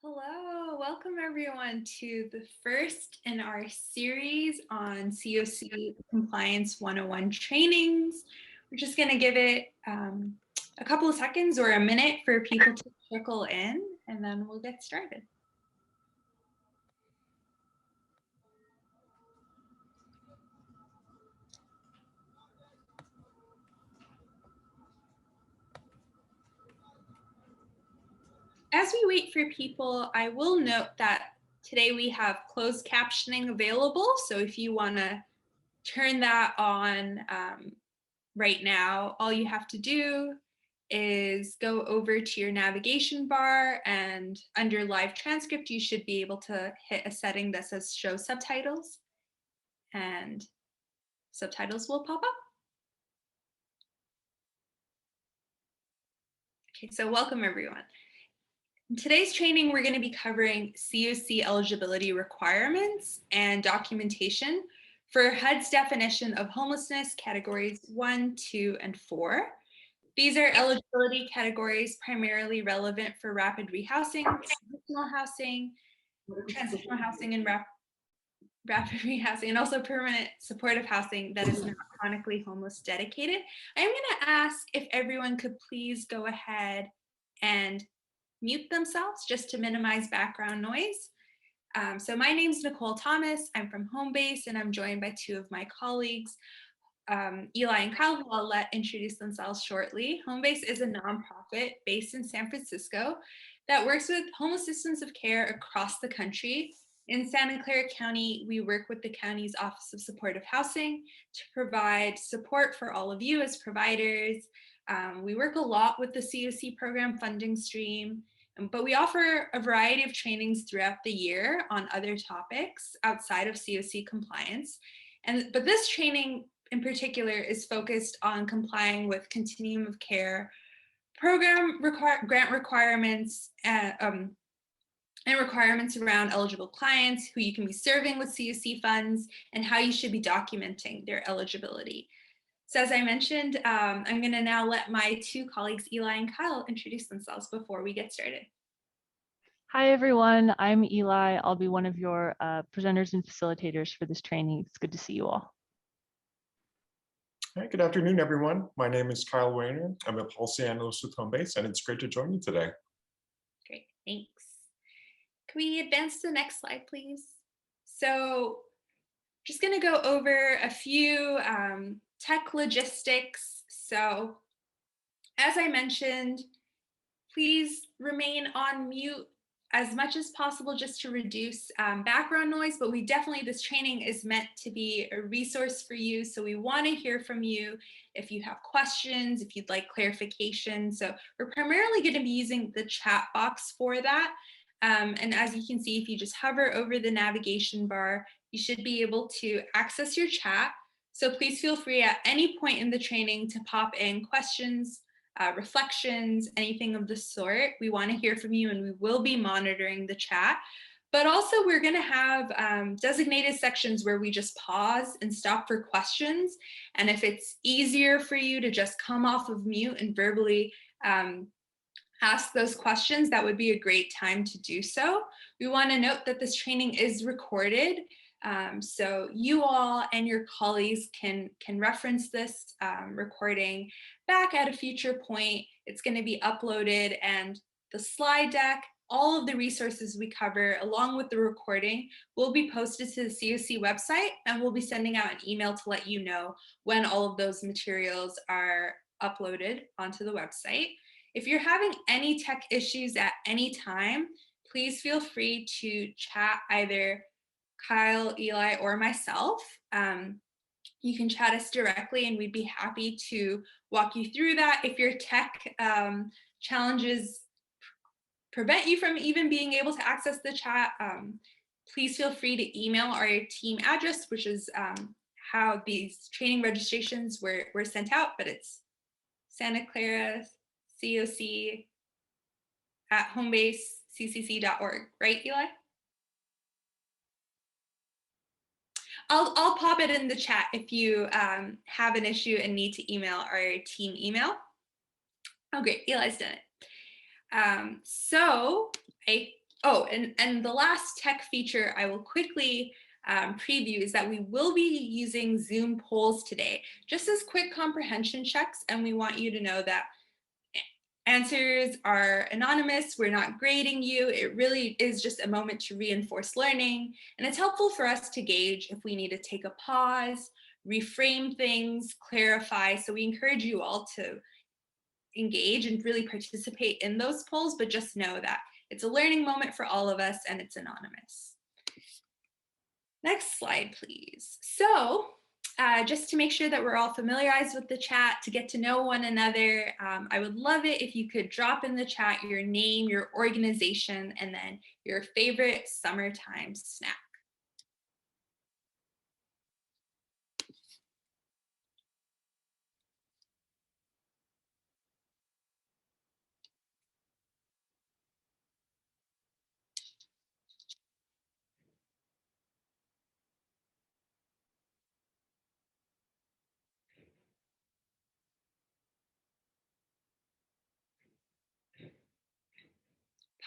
Hello, welcome everyone to the first in our series on CoC Compliance 101 trainings. We're just going to give it a couple of seconds or a minute for people to trickle in, and then we'll get started. As we wait for people, I will note that today we have closed captioning available. So if you want to turn that on right now, all you have to do is go over to your navigation bar, and under live transcript, you should be able to hit a setting that says show subtitles, and subtitles will pop up. Okay, so welcome everyone. In today's training, we're going to be covering CoC eligibility requirements and documentation for HUD's definition of homelessness categories 1, 2, and 4. These are eligibility categories primarily relevant for rapid rehousing, transitional housing, and rapid rehousing, and also permanent supportive housing that is not chronically homeless dedicated. I'm going to ask if everyone could please go ahead and mute themselves just to minimize background noise. So my name is Nicole Thomas. I'm from Homebase, and I'm joined by two of my colleagues, Eli and Kyle, who I'll let introduce themselves shortly. Homebase is a nonprofit based in San Francisco that works with homeless systems of care across the country. In Santa Clara County, we work with the county's Office of Supportive Housing to provide support for all of you as providers. We work a lot with the CoC program funding stream, but we offer a variety of trainings throughout the year on other topics outside of CoC compliance. But this training in particular is focused on complying with Continuum of Care program grant requirements and requirements around eligible clients, who you can be serving with CoC funds, and how you should be documenting their eligibility. So as I mentioned, I'm going to now let my two colleagues, Eli and Kyle, introduce themselves before we get started. Hi, everyone. I'm Eli. I'll be one of your presenters and facilitators for this training. It's good to see you all. Hi, good afternoon, everyone. My name is Kyle Weiner. I'm a policy analyst with Homebase, and it's great to join you today. Great, thanks. Can we advance to the next slide, please? So just going to go over a few tech logistics. So as I mentioned, please remain on mute as much as possible just to reduce background noise, but this training is meant to be a resource for you. So we want to hear from you if you have questions, if you'd like clarification. So we're primarily going to be using the chat box for that. And as you can see, if you just hover over the navigation bar, you should be able to access your chat. So please feel free at any point in the training to pop in questions, reflections, anything of the sort. We want to hear from you, and we will be monitoring the chat. But also we're going to have designated sections where we just pause and stop for questions. And if it's easier for you to just come off of mute and verbally ask those questions, that would be a great time to do so. We want to note that this training is recorded. So you all and your colleagues can reference this recording back at a future point. It's going to be uploaded, and the slide deck, all of the resources we cover along with the recording will be posted to the CoC website, and we'll be sending out an email to let you know when all of those materials are uploaded onto the website. If you're having any tech issues at any time, please feel free to chat either Kyle, Eli, or myself. You can chat us directly, and we'd be happy to walk you through that. If your tech challenges prevent you from even being able to access the chat, please feel free to email our team address, which is how these training registrations were sent out, but it's Santa Clara CoC at homebasecc.org, right, Eli? I'll pop it in the chat if you have an issue and need to email our team email. Oh, great, Eli's done it. So I Oh, and the last tech feature I will quickly preview is that we will be using Zoom polls today, just as quick comprehension checks, and we want you to know that answers are anonymous. We're not grading you. It really is just a moment to reinforce learning, and it's helpful for us to gauge if we need to take a pause, reframe things, clarify. So we encourage you all to engage and really participate in those polls, but just know that it's a learning moment for all of us and it's anonymous. Next slide, please. So just to make sure that we're all familiarized with the chat, to get to know one another, I would love it if you could drop in the chat your name, your organization, and then your favorite summertime snack.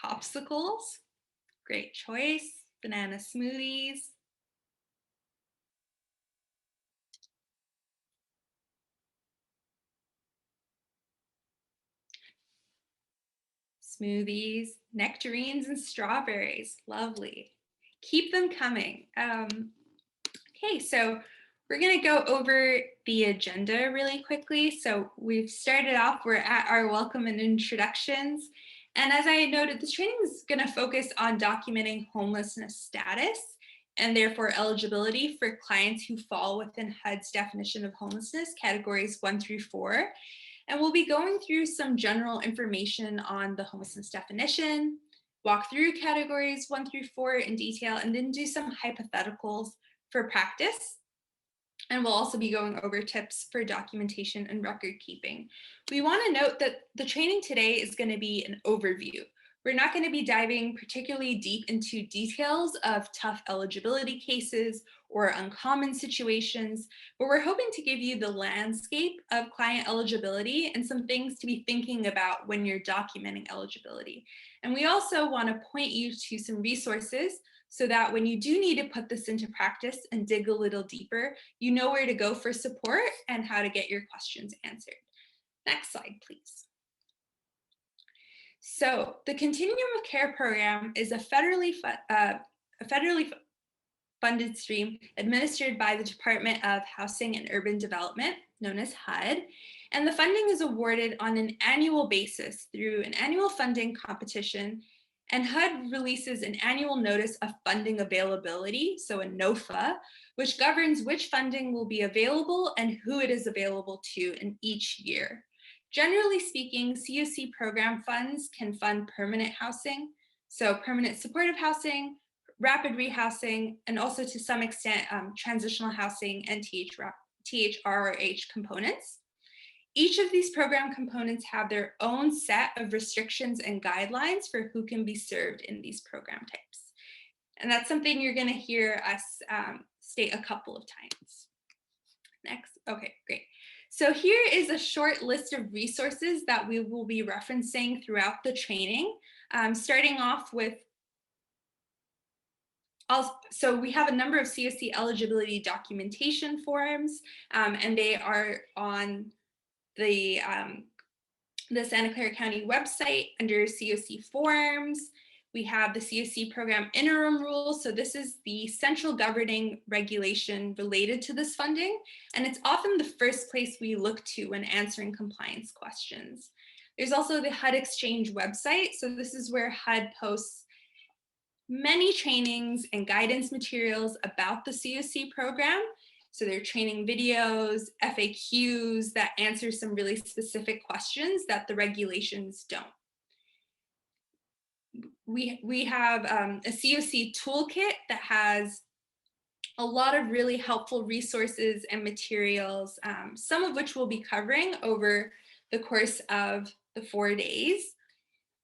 Popsicles, great choice. Banana smoothies. Smoothies, nectarines, and strawberries. Lovely. Keep them coming. Okay, so we're going to go over the agenda really quickly. So we've started off, we're at our welcome and introductions. And as I noted, this training is going to focus on documenting homelessness status and therefore eligibility for clients who fall within HUD's definition of homelessness, categories 1 through 4. And we'll be going through some general information on the homelessness definition, walk through categories 1 through 4 in detail, and then do some hypotheticals for practice. And we'll also be going over tips for documentation and record keeping. We want to note that the training today is going to be an overview. We're not going to be diving particularly deep into details of tough eligibility cases or uncommon situations, but we're hoping to give you the landscape of client eligibility and some things to be thinking about when you're documenting eligibility. And we also want to point you to some resources so that when you do need to put this into practice and dig a little deeper, you know where to go for support and how to get your questions answered. Next slide, please. So the Continuum of Care program is a federally funded stream administered by the Department of Housing and Urban Development, known as HUD, and the funding is awarded on an annual basis through an annual funding competition, and HUD releases an annual notice of funding availability, so a NOFA, which governs which funding will be available and who it is available to in each year. Generally speaking, COC program funds can fund permanent housing, so permanent supportive housing, rapid rehousing, and also to some extent transitional housing and RRH components. Each of these program components have their own set of restrictions and guidelines for who can be served in these program types. And that's something you're going to hear us state a couple of times. Next, okay, great. So here is a short list of resources that we will be referencing throughout the training, starting off with so we have a number of COC eligibility documentation forms, and they are on the Santa Clara County website under COC forms. We have the COC program interim rules. So this is the central governing regulation related to this funding. And it's often the first place we look to when answering compliance questions. There's also the HUD Exchange website. So this is where HUD posts many trainings and guidance materials about the COC program. So there are training videos, FAQs that answer some really specific questions that the regulations don't. We have a COC toolkit that has a lot of really helpful resources and materials, some of which we'll be covering over the course of the 4 days.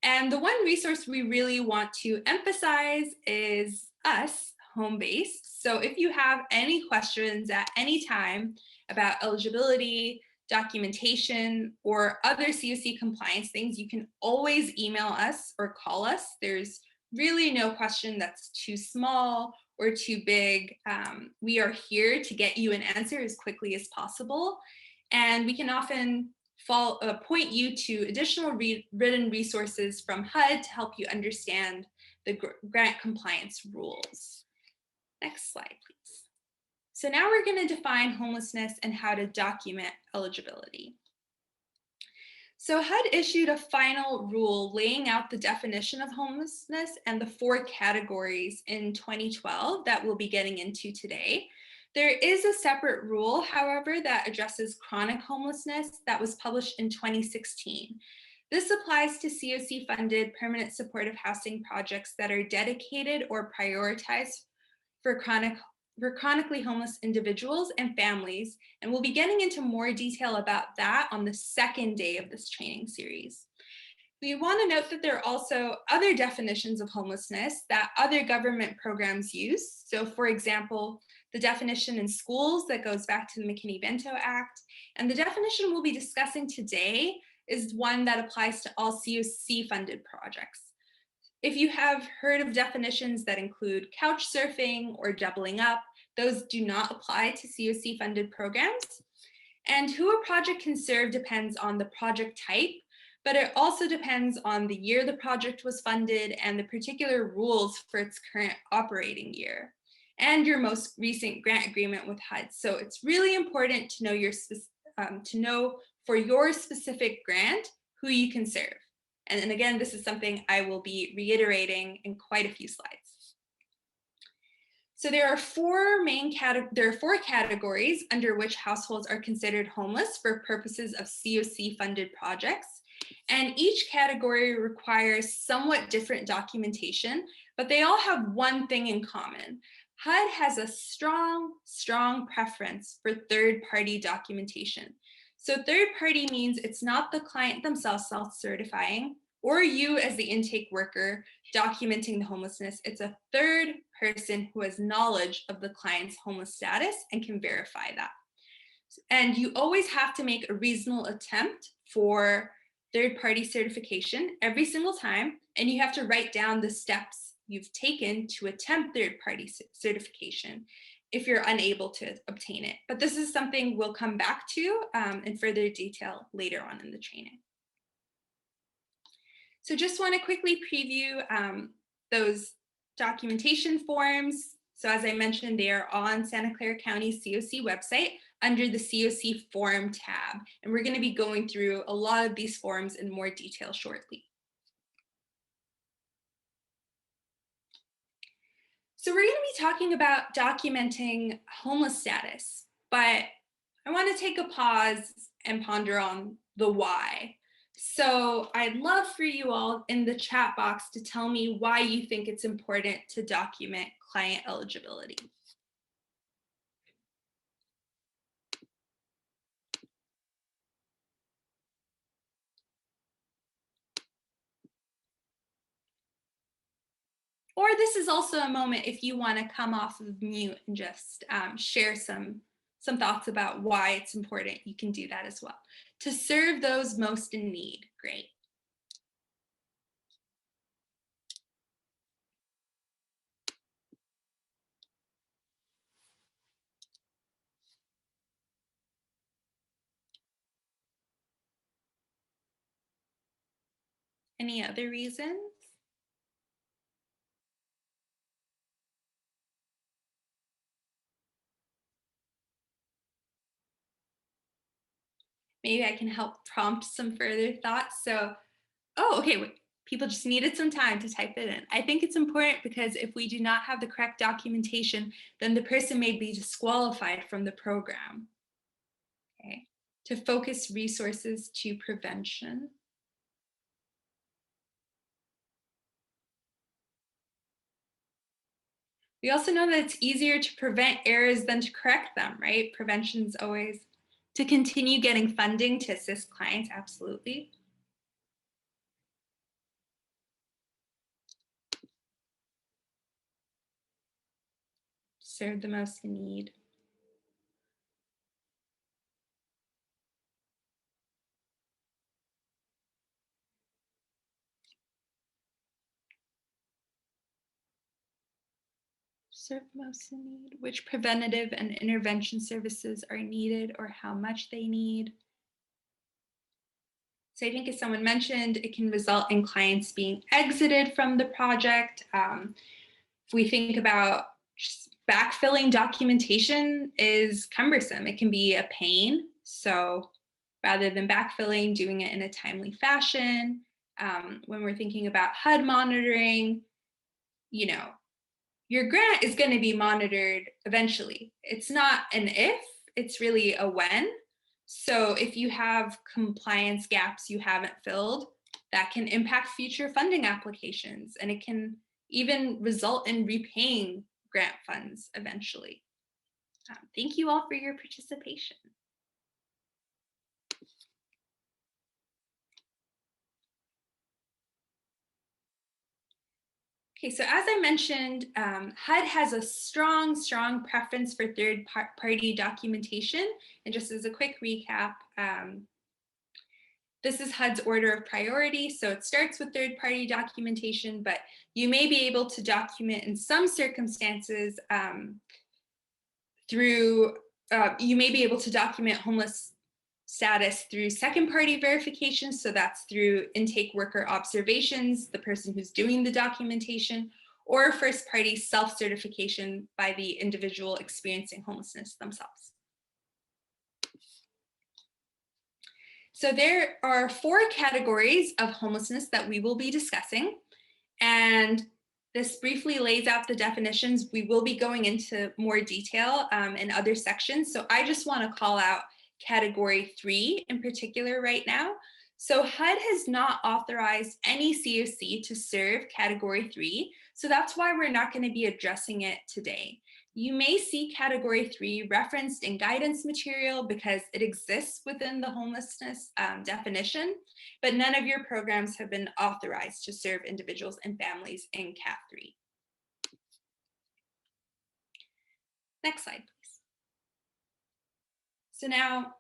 And the one resource we really want to emphasize is us, home-based. So if you have any questions at any time about eligibility, documentation, or other COC compliance things, you can always email us or call us. There's really no question that's too small or too big. We are here to get you an answer as quickly as possible. And we can often point you to additional written resources from HUD to help you understand the grant compliance rules. Next slide, please. So now we're going to define homelessness and how to document eligibility. So HUD issued a final rule laying out the definition of homelessness and the 4 categories in 2012 that we'll be getting into today. There is a separate rule, however, that addresses chronic homelessness that was published in 2016. This applies to CoC-funded permanent supportive housing projects that are dedicated or prioritized for chronically homeless individuals and families, and we'll be getting into more detail about that on the second day of this training series. We want to note that there are also other definitions of homelessness that other government programs use. So for example, the definition in schools that goes back to the McKinney-Vento Act, and the definition we'll be discussing today is one that applies to all CoC-funded projects. If you have heard of definitions that include couch surfing or doubling up, those do not apply to CoC-funded programs. And who a project can serve depends on the project type, but it also depends on the year the project was funded and the particular rules for its current operating year, and your most recent grant agreement with HUD. So it's really important to know for your specific grant who you can serve. And again, this is something I will be reiterating in quite a few slides. So there are 4 categories under which households are considered homeless for purposes of CoC-funded projects. And each category requires somewhat different documentation, but they all have one thing in common. HUD has a strong preference for third-party documentation. So third-party means it's not the client themselves self-certifying or you as the intake worker documenting the homelessness. It's a third person who has knowledge of the client's homeless status and can verify that. And you always have to make a reasonable attempt for third-party certification every single time, and you have to write down the steps you've taken to attempt third-party certification if you're unable to obtain it. But this is something we'll come back to in further detail later on in the training. So just want to quickly preview those documentation forms. So as I mentioned, they are on Santa Clara County's CoC website under the CoC form tab. And we're going to be going through a lot of these forms in more detail shortly. So we're going to be talking about documenting homeless status, but I want to take a pause and ponder on the why. So I'd love for you all in the chat box to tell me why you think it's important to document client eligibility. Or this is also a moment if you want to come off of mute and just share some thoughts about why it's important. You can do that as well. To serve those most in need, great. Any other reasons? Maybe I can help prompt some further thoughts. So, okay, wait, people just needed some time to type it in. I think it's important because if we do not have the correct documentation, then the person may be disqualified from the program. Okay, to focus resources to prevention. We also know that it's easier to prevent errors than to correct them, right? Prevention is always to continue getting funding to assist clients, absolutely. Serve the most in need. serve most in need, which preventative and intervention services are needed or how much they need. So I think as someone mentioned, it can result in clients being exited from the project. If we think about just backfilling documentation is cumbersome. It can be a pain. So rather than backfilling, doing it in a timely fashion. When we're thinking about HUD monitoring, you know, your grant is going to be monitored eventually. It's not an if, it's really a when. So if you have compliance gaps you haven't filled, that can impact future funding applications, and it can even result in repaying grant funds eventually. Thank you all for your participation. Okay, so as I mentioned, HUD has a strong preference for third-party documentation. And just as a quick recap, this is HUD's order of priority. So it starts with third-party documentation, but you may be able to document in some circumstances you may be able to document homeless status through second-party verification. So that's through intake worker observations, the person who's doing the documentation, or first-party self-certification by the individual experiencing homelessness themselves. So there are 4 categories of homelessness that we will be discussing, and this briefly lays out the definitions. We will be going into more detail in other sections. So I just want to call out Category 3 in particular right now. So HUD has not authorized any COC to serve Category 3. So that's why we're not going to be addressing it today. You may see Category 3 referenced in guidance material because it exists within the homelessness definition, but none of your programs have been authorized to serve individuals and families in Cat 3. Next slide, please. So now,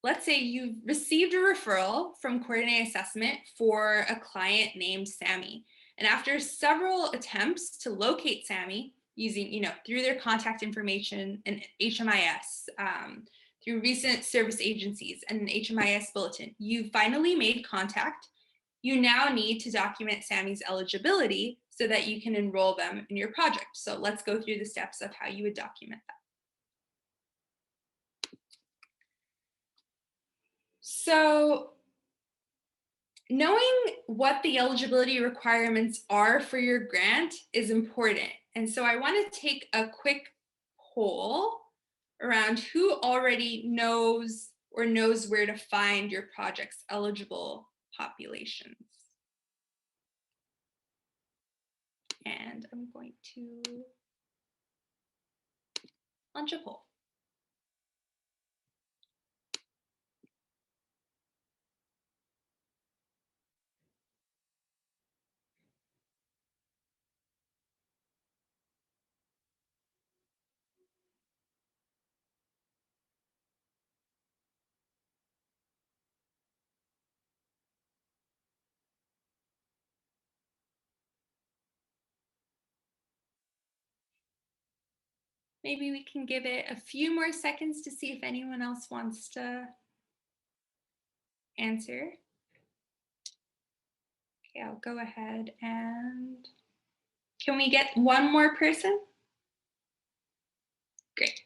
let's say you've received a referral from Coordinated Assessment for a client named Sammy. And after several attempts to locate Sammy, using, through their contact information and HMIS, through recent service agencies and an HMIS bulletin, you finally made contact. You now need to document Sammy's eligibility so that you can enroll them in your project. So let's go through the steps of how you would document that. So knowing what the eligibility requirements are for your grant is important. And so I want to take a quick poll around who already knows or knows where to find your project's eligible populations. And I'm going to launch a poll. Maybe we can give it a few more seconds to see if anyone else wants to answer. Okay, I'll go ahead and can we get one more person? Great.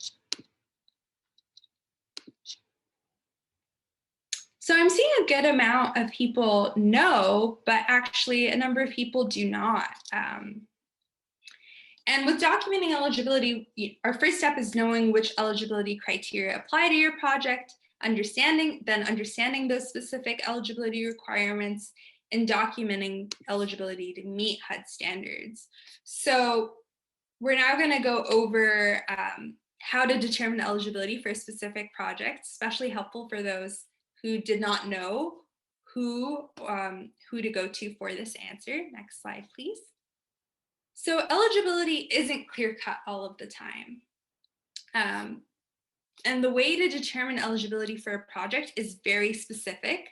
So I'm seeing a good amount of people know, but actually a number of people do not. And with documenting eligibility, our first step is knowing which eligibility criteria apply to your project, understanding those specific eligibility requirements, and documenting eligibility to meet HUD standards. So we're now going to go over how to determine eligibility for a specific project, especially helpful for those who did not know who to go to for this answer. Next slide, please. So eligibility isn't clear-cut all of the time. And the way to determine eligibility for a project is very specific.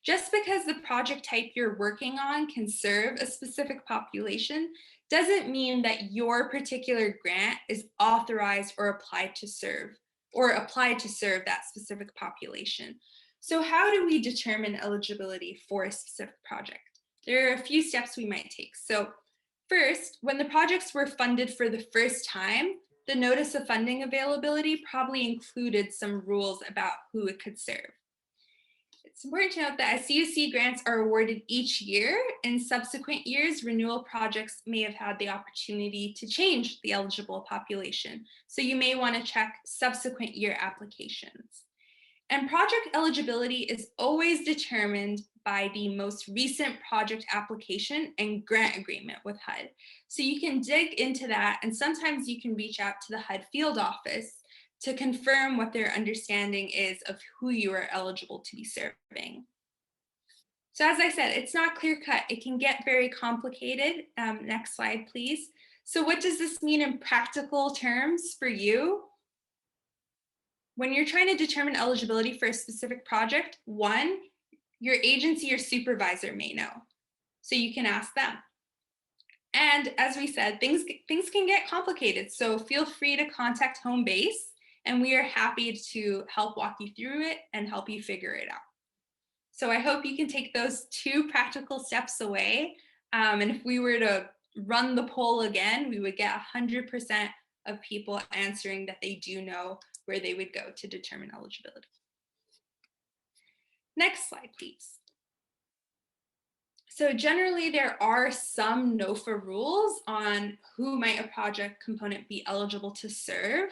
Just because the project type you're working on can serve a specific population doesn't mean that your particular grant is authorized or applied to serve that specific population. So how do we determine eligibility for a specific project? There are a few steps we might take. So first, when the projects were funded for the first time, the notice of funding availability probably included some rules about who it could serve. It's important to note that CUC grants are awarded each year. In subsequent years, renewal projects may have had the opportunity to change the eligible population. So you may want to check subsequent year applications. And project eligibility is always determined by the most recent project application and grant agreement with HUD. So you can dig into that, and sometimes you can reach out to the HUD field office to confirm what their understanding is of who you are eligible to be serving. So as I said, it's not clear cut. It can get very complicated. Next slide, please. So what does this mean in practical terms for you? When you're trying to determine eligibility for a specific project, one, your agency or supervisor may know. So you can ask them. And as we said, things can get complicated. So feel free to contact home base, and we are happy to help walk you through it and help you figure it out. So I hope you can take those 2 practical steps away. And if we were to run the poll again, we would get 100% of people answering that they do know where they would go to determine eligibility. Next slide, please. So generally, there are some NOFA rules on who might a project component be eligible to serve.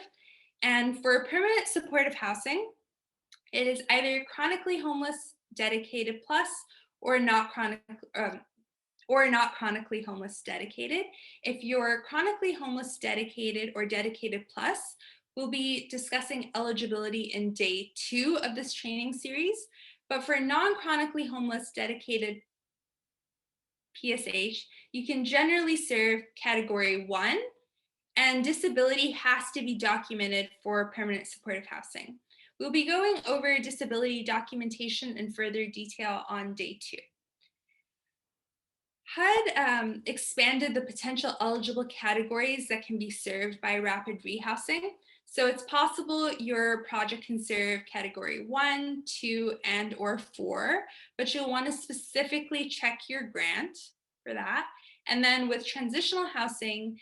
And for permanent supportive housing, it is either chronically homeless dedicated plus or not chronically homeless dedicated. If you're chronically homeless dedicated or dedicated plus, we'll be discussing eligibility in day 2 of this training series. But for non-chronically homeless dedicated PSH, you can generally serve category 1, and disability has to be documented for permanent supportive housing. We'll be going over disability documentation in further detail on day 2. HUD expanded the potential eligible categories that can be served by rapid rehousing. So it's possible your project can serve category 1, 2, and or 4, but you'll want to specifically check your grant for that. And then with transitional housing,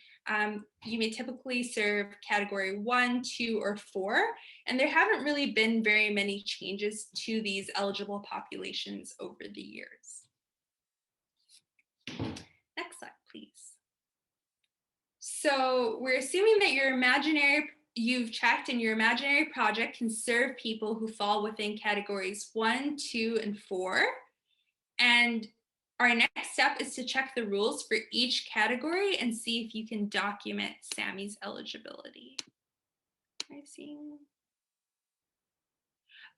you may typically serve category 1, 2, or 4, and there haven't really been very many changes to these eligible populations over the years. Next slide, please. So we're assuming that you've checked and your imaginary project can serve people who fall within categories 1, 2, and 4. And our next step is to check the rules for each category and see if you can document SAMI's eligibility.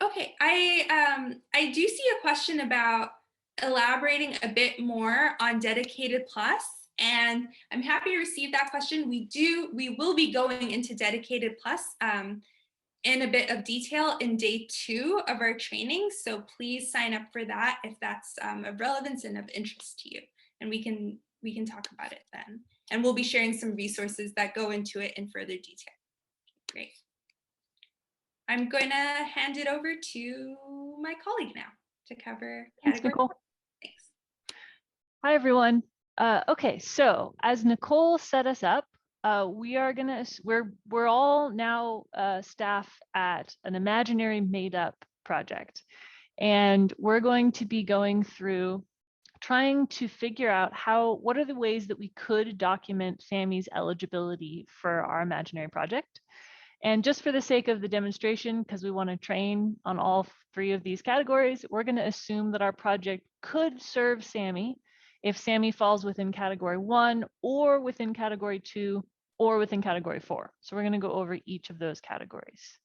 Okay, I do see a question about elaborating a bit more on dedicated plus, and I'm happy to receive that question. We will be going into dedicated plus in a bit of detail in day 2 of our training. So please sign up for that if that's of relevance and of interest to you. And we can talk about it then. And we'll be sharing some resources that go into it in further detail. Great. I'm going to hand it over to my colleague now to cover category. Thanks, Nicole. Thanks. Hi, everyone. Okay, so as Nicole set us up, we're all now staff at an imaginary made-up project, and we're going to be going through trying to figure out what are the ways that we could document SAMI's eligibility for our imaginary project. And just for the sake of the demonstration, because we want to train on all 3 of these categories, we're going to assume that our project could serve SAMI if SAMI falls within category 1 or within category 2 or within category 4. So we're going to go over each of those categories.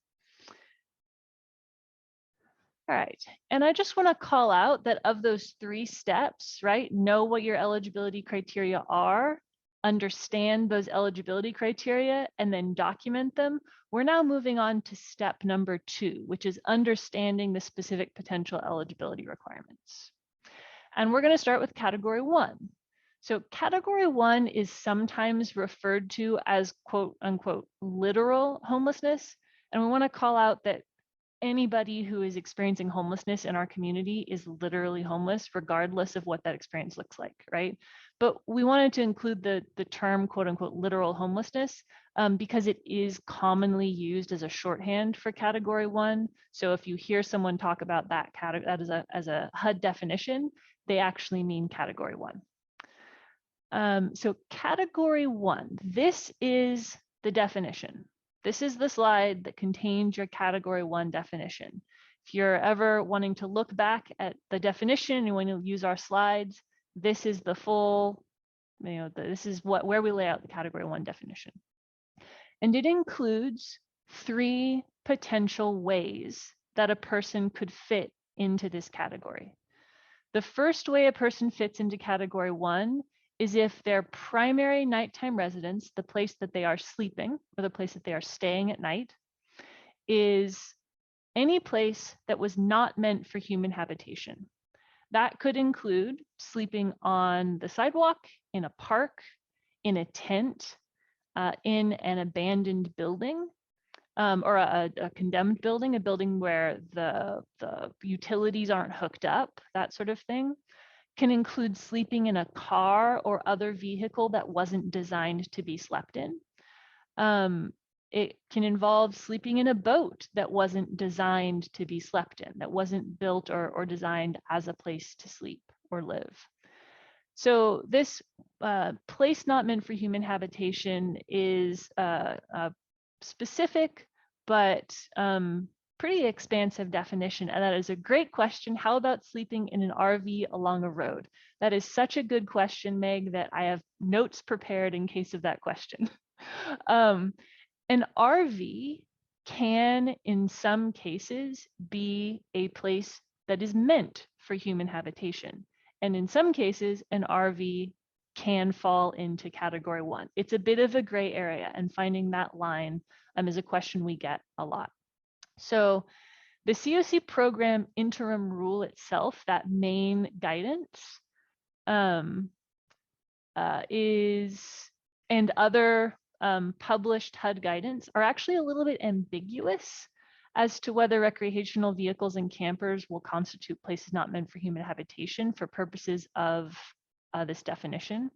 All right, and I just want to call out that of those 3 steps, right, know what your eligibility criteria are, understand those eligibility criteria and then document them, we're now moving on to step number 2, which is understanding the specific potential eligibility requirements. And we're going to start with category 1. So category 1 is sometimes referred to as quote unquote literal homelessness. And we want to call out that anybody who is experiencing homelessness in our community is literally homeless, regardless of what that experience looks like, right? But we wanted to include the term quote unquote literal homelessness because it is commonly used as a shorthand for category 1. So if you hear someone talk about that as a HUD definition, they actually mean category 1. So category 1, this is the definition. This is the slide that contains your category 1 definition. If you're ever wanting to look back at the definition and you want to use our slides, this is the full, this is where we lay out the category 1 definition. And it includes 3 potential ways that a person could fit into this category. The first way a person fits into category 1 is if their primary nighttime residence, the place that they are sleeping or the place that they are staying at night, is any place that was not meant for human habitation. That could include sleeping on the sidewalk, in a park, in a tent, in an abandoned building, or a condemned building, a building where the utilities aren't hooked up, that sort of thing. Can include sleeping in a car or other vehicle that wasn't designed to be slept in. It can involve sleeping in a boat that wasn't designed to be slept in, that wasn't built or designed as a place to sleep or live. So this place not meant for human habitation is a specific but pretty expansive definition, and that is a great question. How about sleeping in an RV along a road? That is such a good question, Meg, that I have notes prepared in case of that question. An RV can, in some cases, be a place that is meant for human habitation. And in some cases, an RV can fall into category 1. It's a bit of a gray area, and finding that line is a question we get a lot. So the CoC program interim rule itself, that main guidance, and other published HUD guidance are actually a little bit ambiguous as to whether recreational vehicles and campers will constitute places not meant for human habitation for purposes of this definition.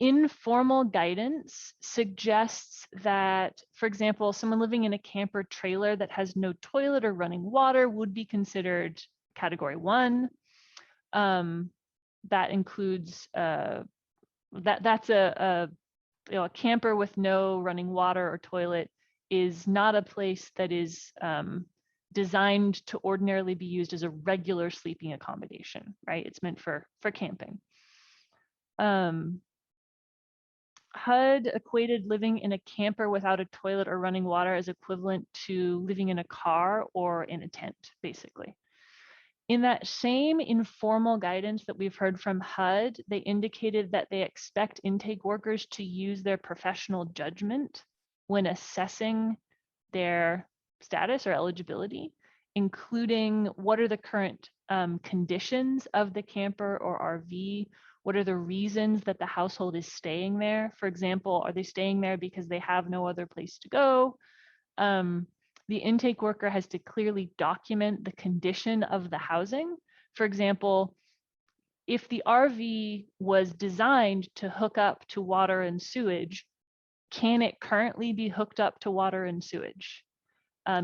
Informal guidance suggests that, for example, someone living in a camper trailer that has no toilet or running water would be considered category 1. That includes that's a camper with no running water or toilet is not a place that is designed to ordinarily be used as a regular sleeping accommodation, right? It's meant for camping. HUD equated living in a camper without a toilet or running water as equivalent to living in a car or in a tent, basically. In that same informal guidance that we've heard from HUD, they indicated that they expect intake workers to use their professional judgment when assessing their status or eligibility, including what are the current conditions of the camper or RV. What are the reasons that the household is staying there? For example, are they staying there because they have no other place to go? The intake worker has to clearly document the condition of the housing. For example, if the RV was designed to hook up to water and sewage, can it currently be hooked up to water and sewage?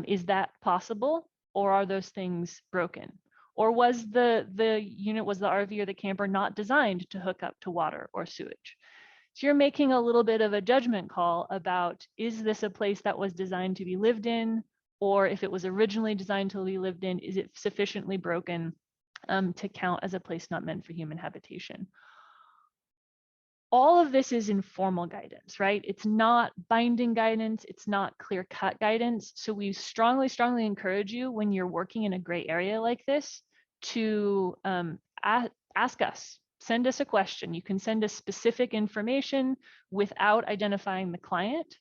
Is that possible, or are those things broken? Or was the RV or the camper not designed to hook up to water or sewage? So you're making a little bit of a judgment call about, is this a place that was designed to be lived in? Or if it was originally designed to be lived in, is it sufficiently broken to count as a place not meant for human habitation? All of this is informal guidance, right? It's not binding guidance. It's not clear-cut guidance. So we strongly, strongly encourage you when you're working in a gray area like this to ask us, send us a question. You can send us specific information without identifying the client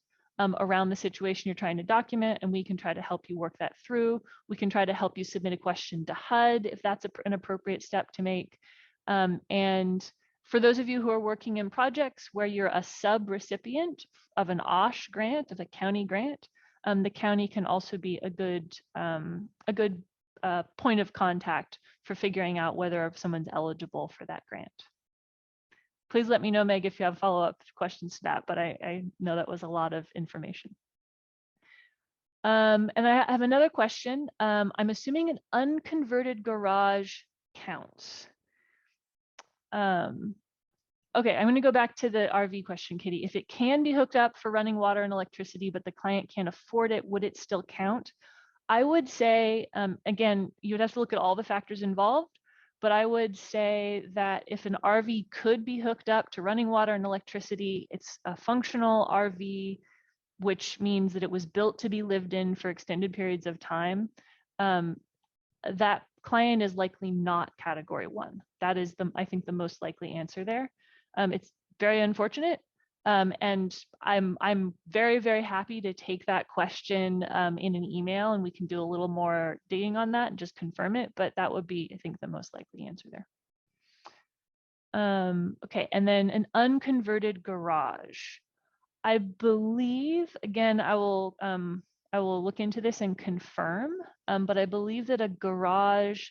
around the situation you're trying to document, and we can try to help you work that through. We can try to help you submit a question to HUD if that's an appropriate step to make. And for those of you who are working in projects where you're a sub-recipient of an OSH grant, of a county grant, the county can also be a good point of contact for figuring out whether someone's eligible for that grant. Please let me know, Meg, if you have follow-up questions to that, but I know that was a lot of information. And I have another question. I'm assuming an unconverted garage counts. Okay, I'm going to go back to the RV question, Kitty. If it can be hooked up for running water and electricity, but the client can't afford it, would it still count? I would say, again, you would have to look at all the factors involved, but I would say that if an RV could be hooked up to running water and electricity, it's a functional RV, which means that it was built to be lived in for extended periods of time. That client is likely not category 1. That is, I think, the most likely answer there. It's very unfortunate. And I'm very, very happy to take that question in an email, and we can do a little more digging on that and just confirm it. But that would be, I think, the most likely answer there. Okay, and then an unconverted garage. I believe, again, I will look into this and confirm, but I believe that a garage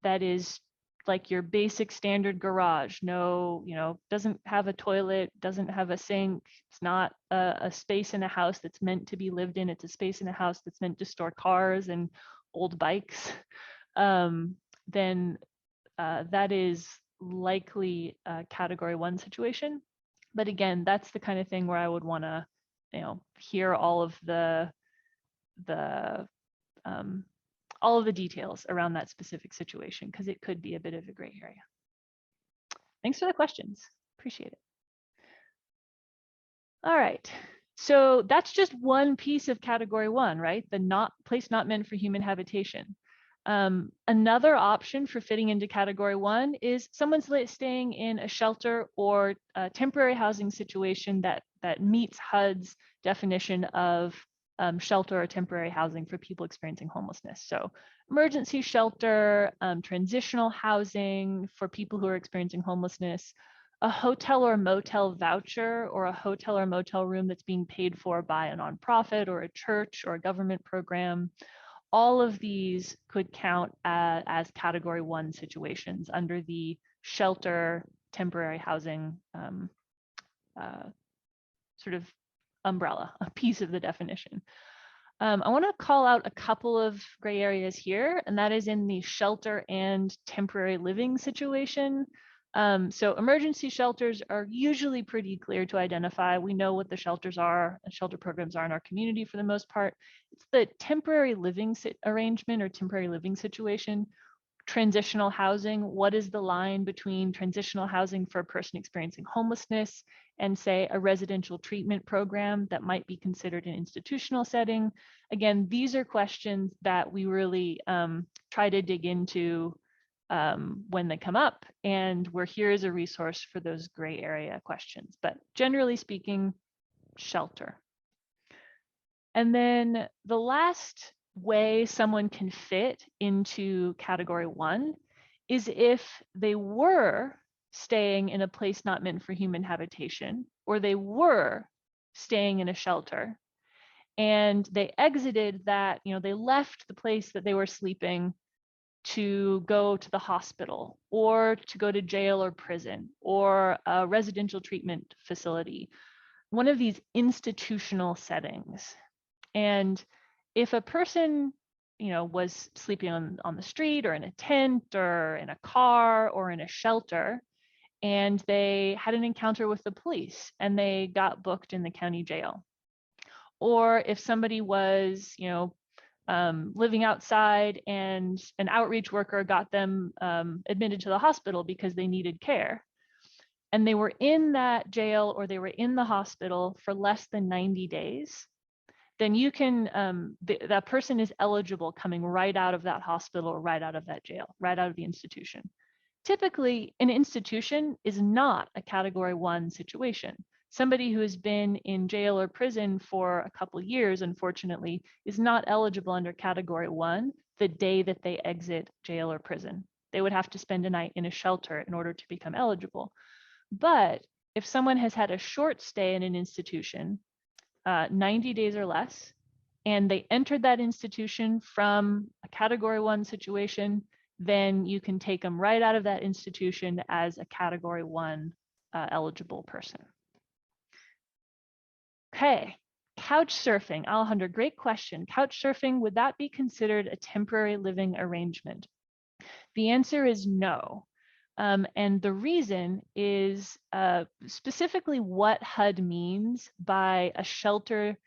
that is like your basic standard garage, no, doesn't have a toilet, doesn't have a sink, it's not a space in a house that's meant to be lived in, it's a space in a house that's meant to store cars and old bikes, then that is likely a category 1 situation. But again, that's the kind of thing where I would want to, hear all of the details around that specific situation, because it could be a bit of a gray area. Thanks for the questions. Appreciate it. All right. So that's just one piece of category 1, right? The place not meant for human habitation. Another option for fitting into category 1 is someone's staying in a shelter or a temporary housing situation that meets HUD's definition of shelter or temporary housing for people experiencing homelessness. So emergency shelter, transitional housing for people who are experiencing homelessness, a hotel or motel voucher, or a hotel or motel room that's being paid for by a nonprofit or a church or a government program. All of these could count as category 1 situations under the shelter, temporary housing sort of umbrella, a piece of the definition. I want to call out a couple of gray areas here, and that is in the shelter and temporary living situation. So emergency shelters are usually pretty clear to identify. We know what the shelters are, and shelter programs are in our community for the most part. It's the temporary living arrangement or temporary living situation. Transitional housing, what is the line between transitional housing for a person experiencing homelessness and, say, a residential treatment program that might be considered an institutional setting? Again, these are questions that we really try to dig into when they come up, and we're here as a resource for those gray area questions. But generally speaking, shelter. And then the last way someone can fit into category 1 is if they were staying in a place not meant for human habitation, or they were staying in a shelter and they exited that, they left the place that they were sleeping to go to the hospital or to go to jail or prison or a residential treatment facility, one of these institutional settings. And if a person, was sleeping on the street or in a tent or in a car or in a shelter, and they had an encounter with the police and they got booked in the county jail, or if somebody was, living outside and an outreach worker got them admitted to the hospital because they needed care, and they were in that jail or they were in the hospital for less than 90 days, then you can, that person is eligible coming right out of that hospital or right out of that jail, right out of the institution. Typically, an institution is not a Category 1 situation. Somebody who has been in jail or prison for a couple years, unfortunately, is not eligible under Category 1 the day that they exit jail or prison. They would have to spend a night in a shelter in order to become eligible. But if someone has had a short stay in an institution, 90 days or less, and they entered that institution from a Category 1 situation, then you can take them right out of that institution as a Category 1 eligible person. Okay, couch surfing. Alejandra, great question. Couch surfing, would that be considered a temporary living arrangement? The answer is no. And the reason is specifically what HUD means by a shelter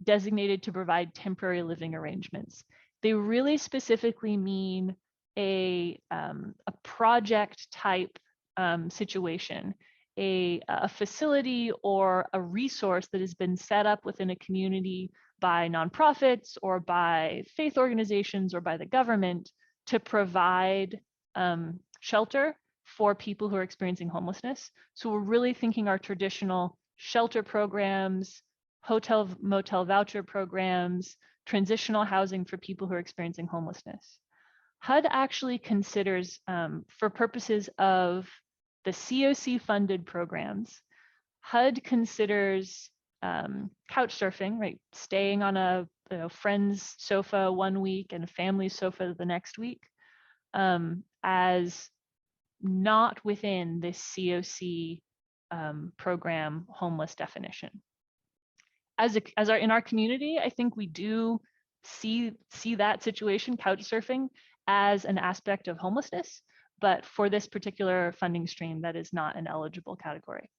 designated to provide temporary living arrangements. They really specifically mean a project type situation, a facility or a resource that has been set up within a community by nonprofits or by faith organizations or by the government to provide shelter for people who are experiencing homelessness. So we're really thinking our traditional shelter programs, hotel, motel voucher programs, transitional housing for people who are experiencing homelessness. HUD actually considers, for purposes of the CoC funded programs, HUD considers couch surfing, right? Staying on a friend's sofa one week and a family's sofa the next week, as not within this CoC program homeless definition. In our community, I think we do see that situation, couch surfing, as an aspect of homelessness, but for this particular funding stream, that is not an eligible category.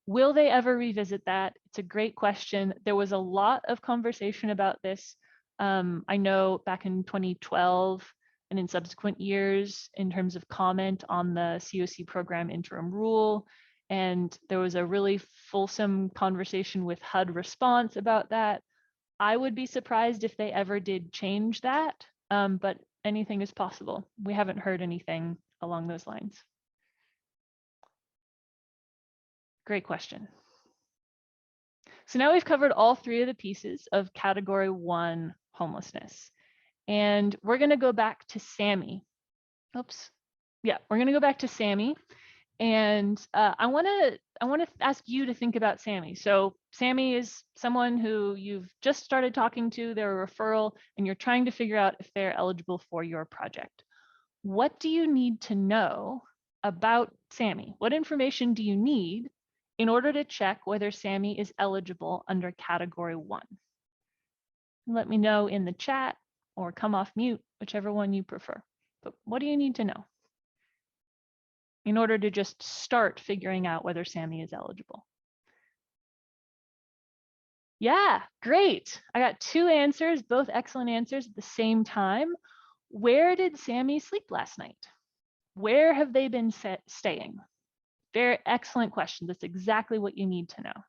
Will they ever revisit that? It's a great question. There was a lot of conversation about this. I know back in 2012 and in subsequent years in terms of comment on the CoC program interim rule. And there was a really fulsome conversation with HUD response about that. I would be surprised if they ever did change that, but anything is possible. We haven't heard anything along those lines. Great question. So now we've covered all three of the pieces of Category 1 homelessness. And we're going to go back to Sammy. Oops. Yeah, we're going to go back to Sammy. And I want to ask you to think about Sammy. So Sammy is someone who you've just started talking to, they're a referral, and you're trying to figure out if they're eligible for your project. What do you need to know about Sammy? What information do you need in order to check whether Sammy is eligible under Category 1? Let me know in the chat or come off mute, whichever one you prefer. But what do you need to know in order to just start figuring out whether Sammy is eligible? Yeah, great. I got 2 answers, both excellent answers at the same time. Where did Sammy sleep last night? Where have they been staying? Very excellent question. That's exactly what you need to know.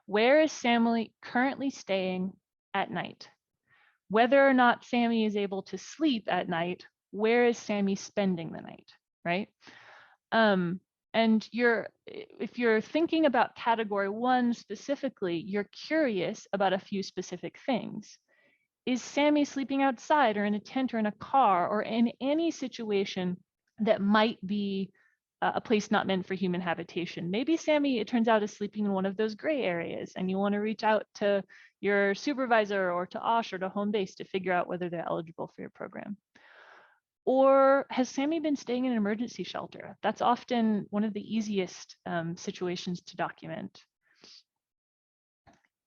Where is Sammy currently staying at night? Whether or not Sammy is able to sleep at night, where is Sammy spending the night, right? And if you're thinking about Category 1 specifically, you're curious about a few specific things. Is Sammy sleeping outside or in a tent or in a car or in any situation that might be a place not meant for human habitation? Maybe Sammy, it turns out, is sleeping in one of those gray areas and you want to reach out to your supervisor or to OSH or to home base to figure out whether they're eligible for your program. Or has Sammy been staying in an emergency shelter? That's often one of the easiest situations to document.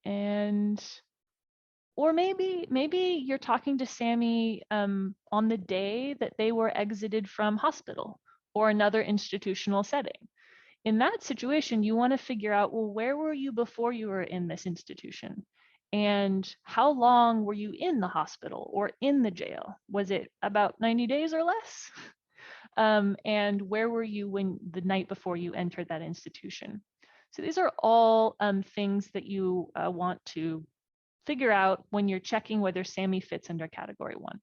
Or maybe you're talking to Sammy on the day that they were exited from hospital or another institutional setting. In that situation, you want to figure out, well, where were you before you were in this institution? And how long were you in the hospital or in the jail? Was it about 90 days or less? And where were you when the night before you entered that institution? So these are all things that you want to figure out when you're checking whether Sammy fits under Category 1.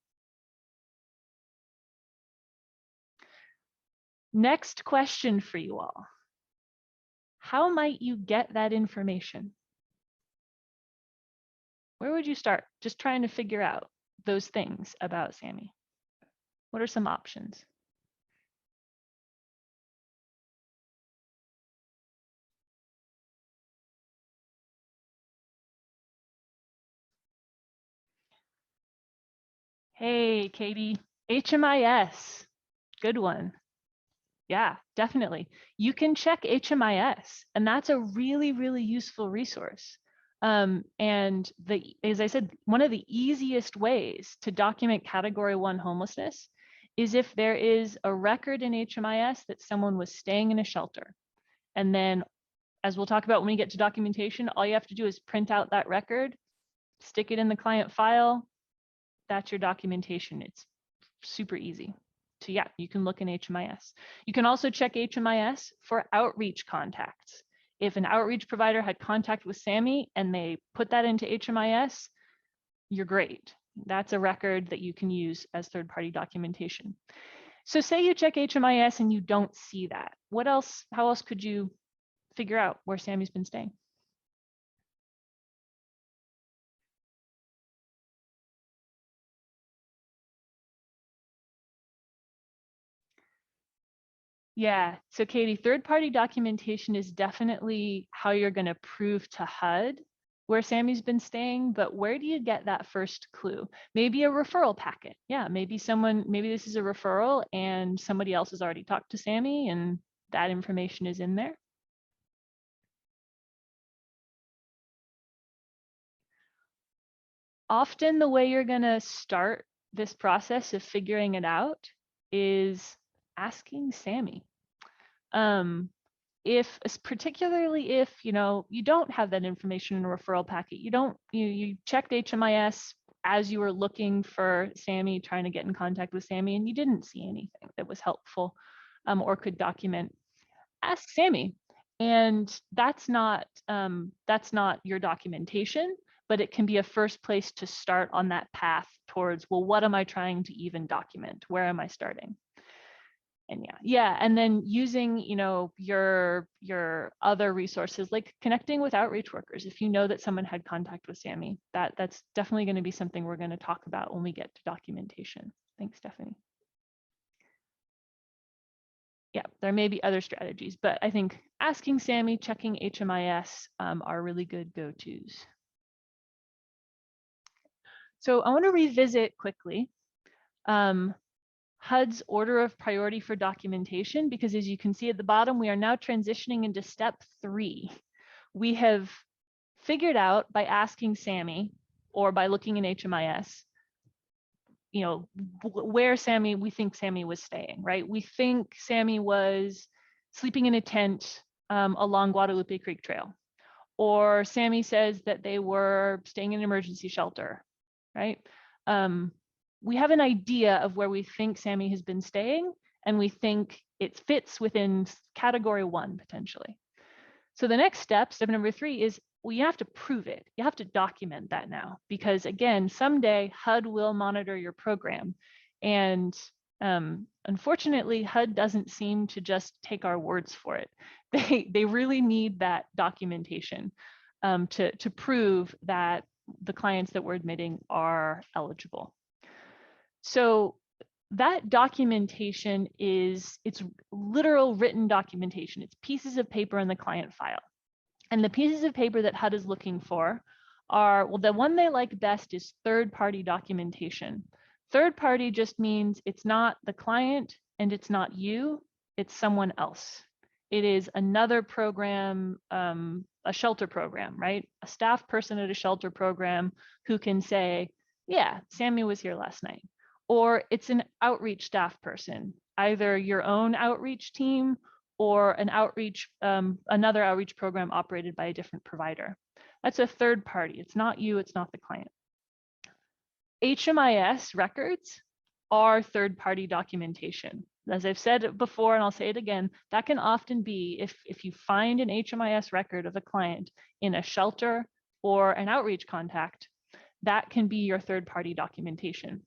Next question for you all. How might you get that information? Where would you start? Just trying to figure out those things about Sammy. What are some options? Hey, Katie, HMIS, good one. Yeah, definitely. You can check HMIS, and that's a really, really useful resource. And as I said, one of the easiest ways to document Category 1 homelessness is if there is a record in HMIS that someone was staying in a shelter. And then, as we'll talk about when we get to documentation, all you have to do is print out that record, stick it in the client file. That's your documentation. It's super easy. So yeah, you can look in HMIS. You can also check HMIS for outreach contacts. If an outreach provider had contact with Sammy and they put that into HMIS, you're great. That's a record that you can use as third-party documentation. So say you check HMIS and you don't see that. What else, how else could you figure out where Sammy's been staying? Yeah, so Katie, third-party documentation is definitely how you're going to prove to HUD where Sammy's been staying, but where do you get that first clue? Maybe a referral packet. Yeah, maybe this is a referral and somebody else has already talked to Sammy and that information is in there. Often the way you're going to start this process of figuring it out is asking Sammy. Particularly if you don't have that information in a referral packet, you checked HMIS as you were looking for Sammy, trying to get in contact with Sammy, and you didn't see anything that was helpful or could document, ask Sammy. And that's not your documentation, but it can be a first place to start on that path towards, well, what am I trying to even document? Where am I starting? And and then using your other resources, like connecting with outreach workers. If you know that someone had contact with Sammy, that's definitely going to be something we're going to talk about when we get to documentation. Thanks, Stephanie. Yeah, there may be other strategies, but I think asking Sammy, checking HMIS are really good go-tos. So I want to revisit quickly HUD's order of priority for documentation, because as you can see at the bottom, we are now transitioning into step 3. We have figured out by asking Sammy or by looking in HMIS, where we think Sammy was staying, right? We think Sammy was sleeping in a tent along Guadalupe Creek Trail, or Sammy says that they were staying in an emergency shelter, right? We have an idea of where we think Sammy has been staying, and we think it fits within Category 1 potentially. So the next step number 3, is you have to prove it. You have to document that now, because again, someday HUD will monitor your program. And unfortunately, HUD doesn't seem to just take our words for it. They really need that documentation to prove that the clients that we're admitting are eligible. So that documentation it's literal written documentation. It's pieces of paper in the client file. And the pieces of paper that HUD is looking for are, well, the one they like best is third-party documentation. Third-party just means it's not the client and it's not you, it's someone else. It is another program, a shelter program, right? A staff person at a shelter program who can say, yeah, Sammy was here last night. Or it's an outreach staff person, either your own outreach team or an outreach, another outreach program operated by a different provider. That's a third party. It's not you, it's not the client. HMIS records are third-party documentation. As I've said before, and I'll say it again, that can often be, if you find an HMIS record of a client in a shelter or an outreach contact, that can be your third-party documentation.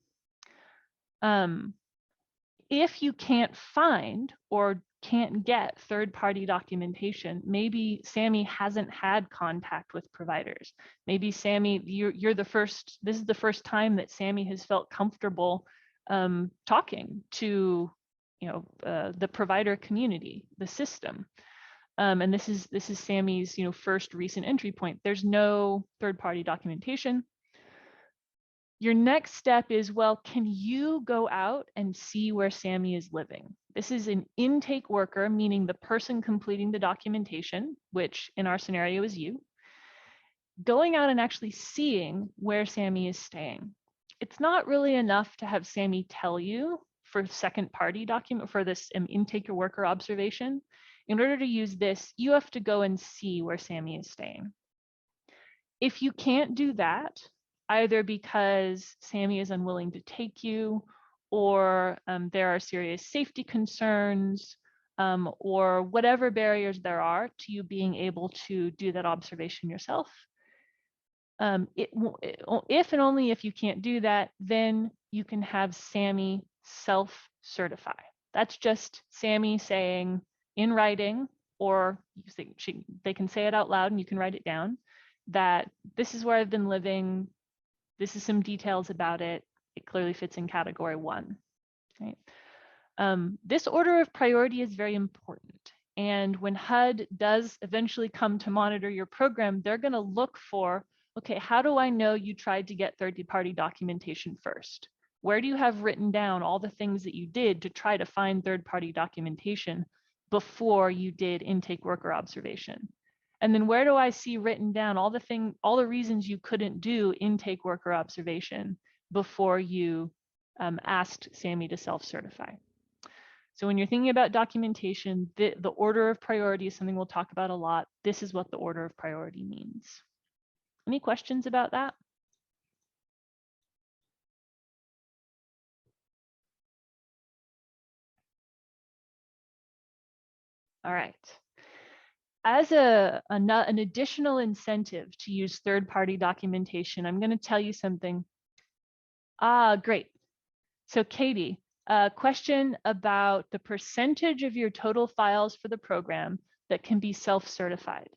If you can't find or can't get third-party documentation, maybe Sammy hasn't had contact with providers. Maybe Sammy, this is the first time that Sammy has felt comfortable talking to, the provider community, the system. And this is Sammy's, first recent entry point. There's no third-party documentation. Your next step is, well, can you go out and see where Sammy is living? This is an intake worker, meaning the person completing the documentation, which in our scenario is you, going out and actually seeing where Sammy is staying. It's not really enough to have Sammy tell you for second-party document, for this intake worker observation. In order to use this, you have to go and see where Sammy is staying. If you can't do that, either because Sammy is unwilling to take you, or there are serious safety concerns, or whatever barriers there are to you being able to do that observation yourself. If and only if you can't do that, then you can have Sammy self-certify. That's just Sammy saying in writing, or they can say it out loud and you can write it down, that this is where I've been living. This is some details about it. It clearly fits in category 1. Right? This order of priority is very important. And when HUD does eventually come to monitor your program, they're going to look for, okay, how do I know you tried to get third-party documentation first? Where do you have written down all the things that you did to try to find third-party documentation before you did intake worker observation? And then where do I see written down all the reasons you couldn't do intake worker observation before you asked Sammy to self-certify? So when you're thinking about documentation, the order of priority is something we'll talk about a lot. This is what the order of priority means. Any questions about that? All right. As an additional incentive to use third-party documentation, I'm going to tell you something. Great. So Katie, a question about the percentage of your total files for the program that can be self-certified.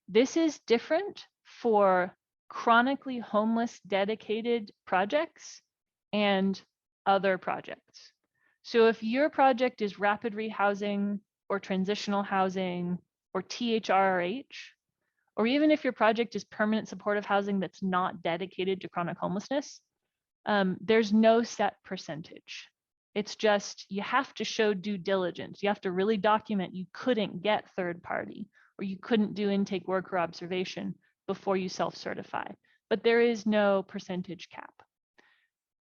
This is different for chronically homeless dedicated projects and other projects. So if your project is rapid rehousing or transitional housing or THRH, or even if your project is permanent supportive housing that's not dedicated to chronic homelessness, there's no set percentage. It's just, you have to show due diligence. You have to really document you couldn't get third party, or you couldn't do intake worker observation before you self-certify. But there is no percentage cap.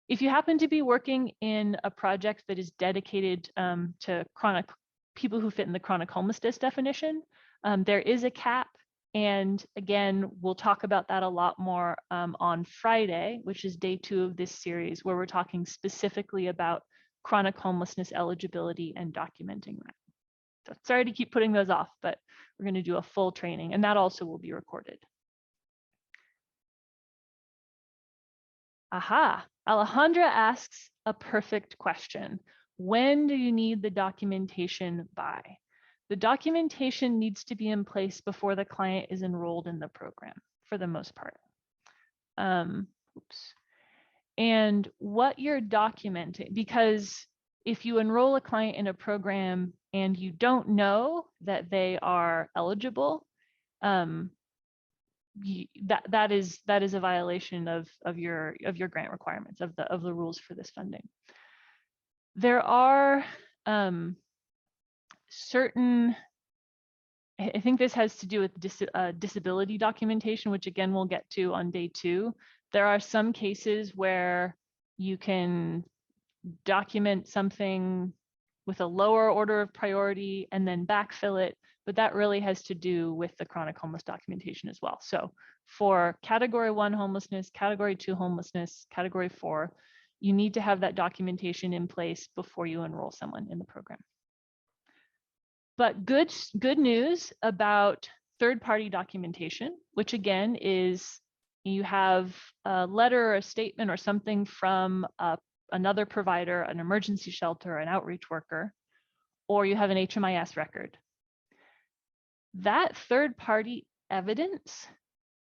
If you happen to be working in a project that is dedicated to chronic people who fit in the chronic homelessness definition, there is a cap. And again, we'll talk about that a lot more on Friday, which is day 2 of this series, where we're talking specifically about chronic homelessness eligibility and documenting that. So sorry to keep putting those off, but we're going to do a full training, and that also will be recorded. Aha, Alejandra asks a perfect question. When do you need the documentation by? The documentation needs to be in place before the client is enrolled in the program, for the most part. And what you're documenting, because if you enroll a client in a program and you don't know that they are eligible, that is a violation of your grant requirements, of the rules for this funding. There are certain, I think this has to do with disability documentation, which again we'll get to on day 2. There are some cases where you can document something with a lower order of priority and then backfill it, but that really has to do with the chronic homeless documentation as well. So for category 1 homelessness, category 2 homelessness, category 4, you need to have that documentation in place before you enroll someone in the program. But good news about third-party documentation, which again is you have a letter or a statement or something from a another provider, an emergency shelter, an outreach worker, or you have an HMIS record. That third-party evidence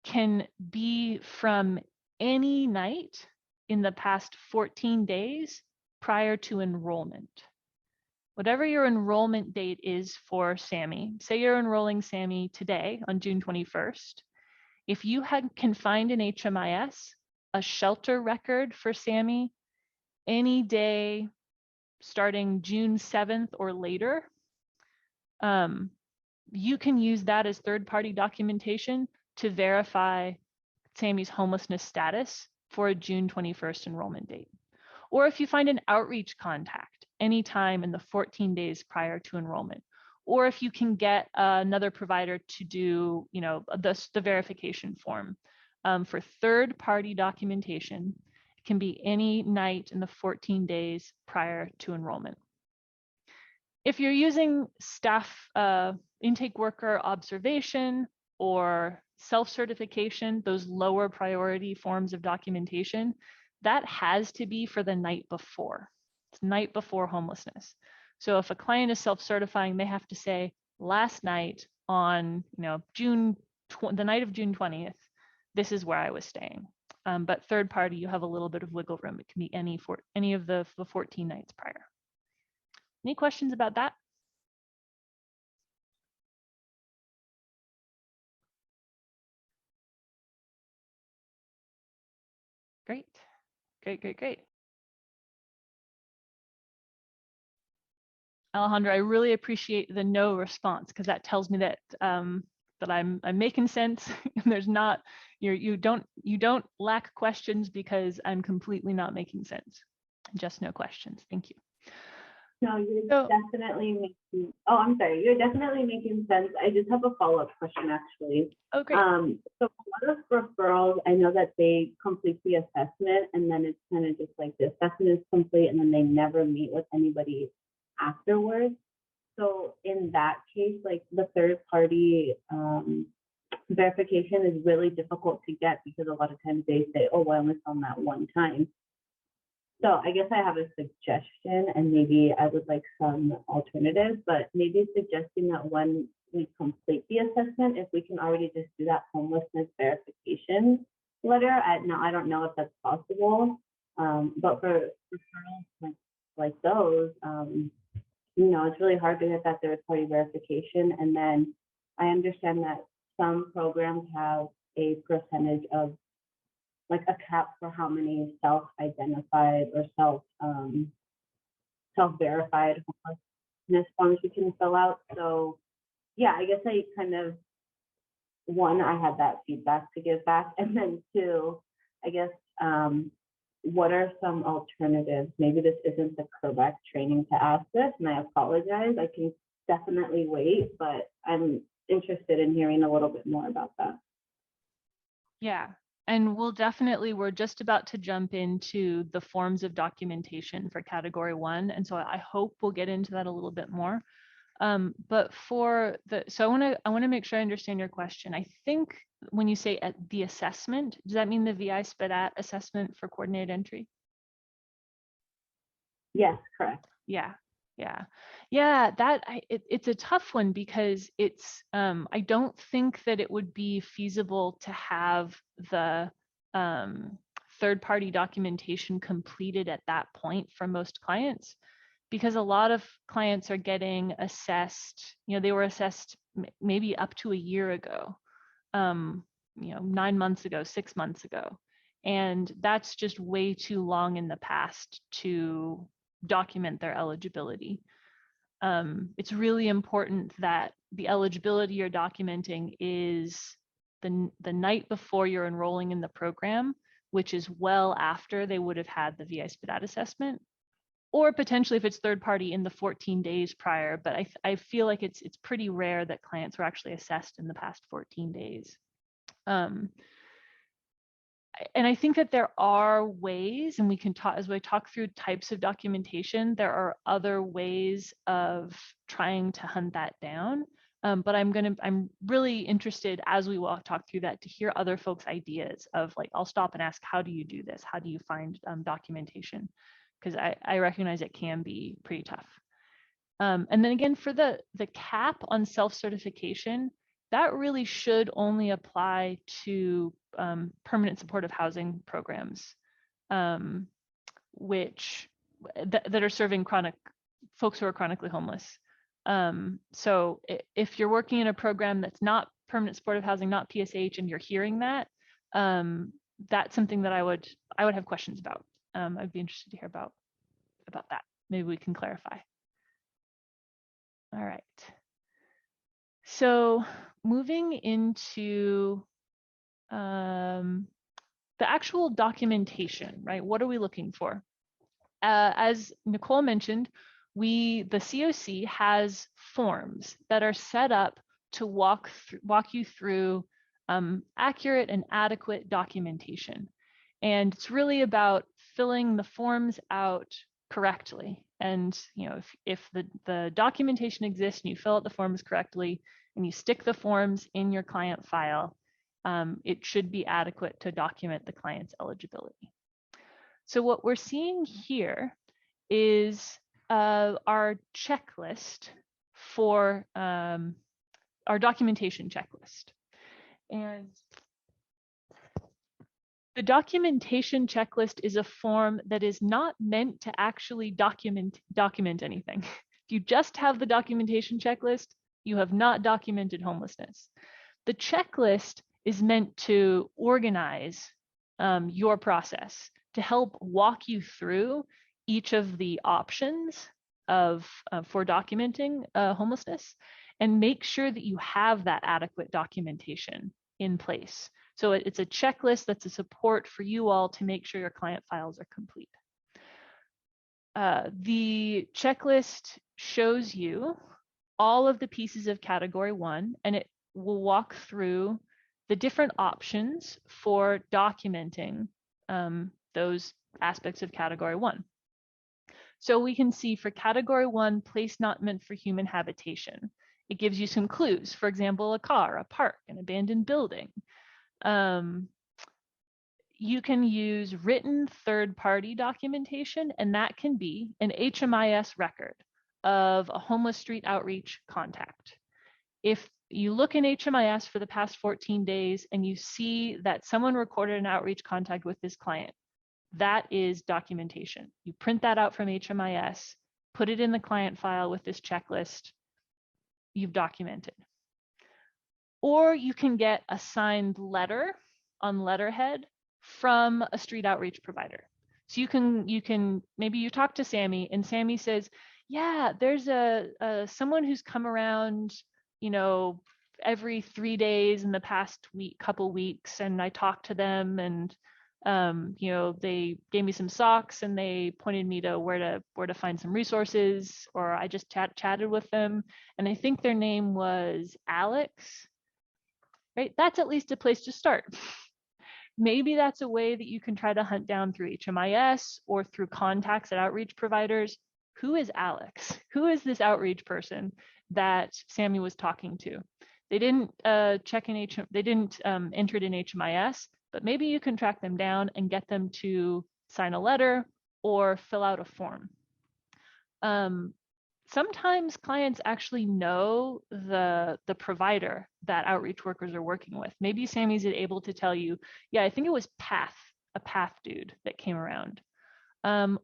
can be from any night in the past 14 days prior to enrollment. Whatever your enrollment date is for SAMI, say you're enrolling SAMI today on June 21st, if you can find an HMIS, a shelter record for SAMI, any day starting June 7th or later, you can use that as third-party documentation to verify SAMI's homelessness status for a June 21st enrollment date. Or if you find an outreach contact anytime in the 14 days prior to enrollment, or if you can get another provider to do, the verification form for third-party documentation, it can be any night in the 14 days prior to enrollment. If you're using staff intake worker observation or self-certification, those lower priority forms of documentation, that has to be for the night before. It's night before homelessness. So if a client is self-certifying, they have to say, last night on the night of June 20th, this is where I was staying. But third party, you have a little bit of wiggle room. It can be any of the 14 nights prior. Any questions about that? Great, great, great, great. Alejandro, I really appreciate the no response, because that tells me that that I'm making sense. And there's not, you don't lack questions because I'm completely not making sense. Just no questions. Thank you. No, you're definitely making, oh, I'm sorry, you're definitely making sense. I just have a follow-up question, actually. Oh, great. So a lot of referrals, I know that they complete the assessment, and then it's kind of just like the assessment is complete, and then they never meet with anybody afterwards. So in that case, like the third-party verification is really difficult to get, because a lot of times they say, oh, well, I only found that one time. So I guess I have a suggestion, and maybe I would like some alternatives, but maybe suggesting that when we complete the assessment, if we can already just do that homelessness verification letter. I don't know if that's possible, but for referrals like those, it's really hard to get that third-party verification. And then I understand that some programs have a percentage of, like, a cap for how many self-identified or self-verified homelessness forms you can fill out. So yeah, I guess I kind of, one, I had that feedback to give back, and then two, I guess, what are some alternatives? Maybe this isn't the correct training to ask this, and I apologize. I can definitely wait, but I'm interested in hearing a little bit more about that. Yeah. And we're just about to jump into the forms of documentation for category 1. And so I hope we'll get into that a little bit more. But so I want to make sure I understand your question. I think when you say at the assessment, does that mean the VI SPDAT assessment for coordinated entry? Yes, correct. Yeah. It's a tough one, because it's I don't think that it would be feasible to have the third-party documentation completed at that point for most clients, because a lot of clients are getting assessed. They were assessed maybe up to a year ago, 9 months ago, 6 months ago, and that's just way too long in the past to document their eligibility. It's really important that the eligibility you're documenting is the night before you're enrolling in the program, which is well after they would have had the VI SPDAT assessment, or potentially if it's third party in the 14 days prior. But I feel like it's pretty rare that clients were actually assessed in the past 14 days. And I think that there are ways, and we can talk, as we talk through types of documentation, there are other ways of trying to hunt that down. But I'm really interested, as we talk through that, to hear other folks' ideas of, like, I'll stop and ask, how do you do this? How do you find documentation? because I recognize it can be pretty tough. And then again, for the cap on self-certification, that really should only apply to permanent supportive housing programs, that are serving folks who are chronically homeless. So if you're working in a program that's not permanent supportive housing, not PSH, and you're hearing that, that's something that I would have questions about. I'd be interested to hear about that. Maybe we can clarify. All right. So moving into the actual documentation, right? What are we looking for? As Nicole mentioned, the COC has forms that are set up to walk you through accurate and adequate documentation. And it's really about filling the forms out correctly. And if the documentation exists and you fill out the forms correctly and you stick the forms in your client file, it should be adequate to document the client's eligibility. So what we're seeing here is our checklist for our documentation checklist. And the documentation checklist is a form that is not meant to actually document anything. If you just have the documentation checklist, you have not documented homelessness. The checklist is meant to organize your process, to help walk you through each of the options for documenting homelessness and make sure that you have that adequate documentation in place. So it's a checklist that's a support for you all to make sure your client files are complete. The checklist shows you all of the pieces of category 1, and it will walk through the different options for documenting those aspects of category 1. So we can see for category 1, place not meant for human habitation. It gives you some clues. For example, a car, a park, an abandoned building. You can use written third-party documentation, and that can be an HMIS record of a homeless street outreach contact. If you look in HMIS for the past 14 days and you see that someone recorded an outreach contact with this client, that is documentation. You print that out from HMIS, put it in the client file with this checklist, you've documented. Or you can get a signed letter on letterhead from a street outreach provider. So you can maybe you talk to Sammy and Sammy says, yeah, there's someone who's come around, every 3 days in the past couple weeks, and I talked to them, and they gave me some socks and they pointed me to where to find some resources, or I just chatted with them, and I think their name was Alex. Right? That's at least a place to start. Maybe that's a way that you can try to hunt down through HMIS or through contacts at outreach providers. Who is Alex? Who is this outreach person that Sammy was talking to? They didn't enter it in HMIS, but maybe you can track them down and get them to sign a letter or fill out a form. Sometimes clients actually know the provider that outreach workers are working with. Maybe Sammy's able to tell you, yeah, I think it was a Path dude that came around.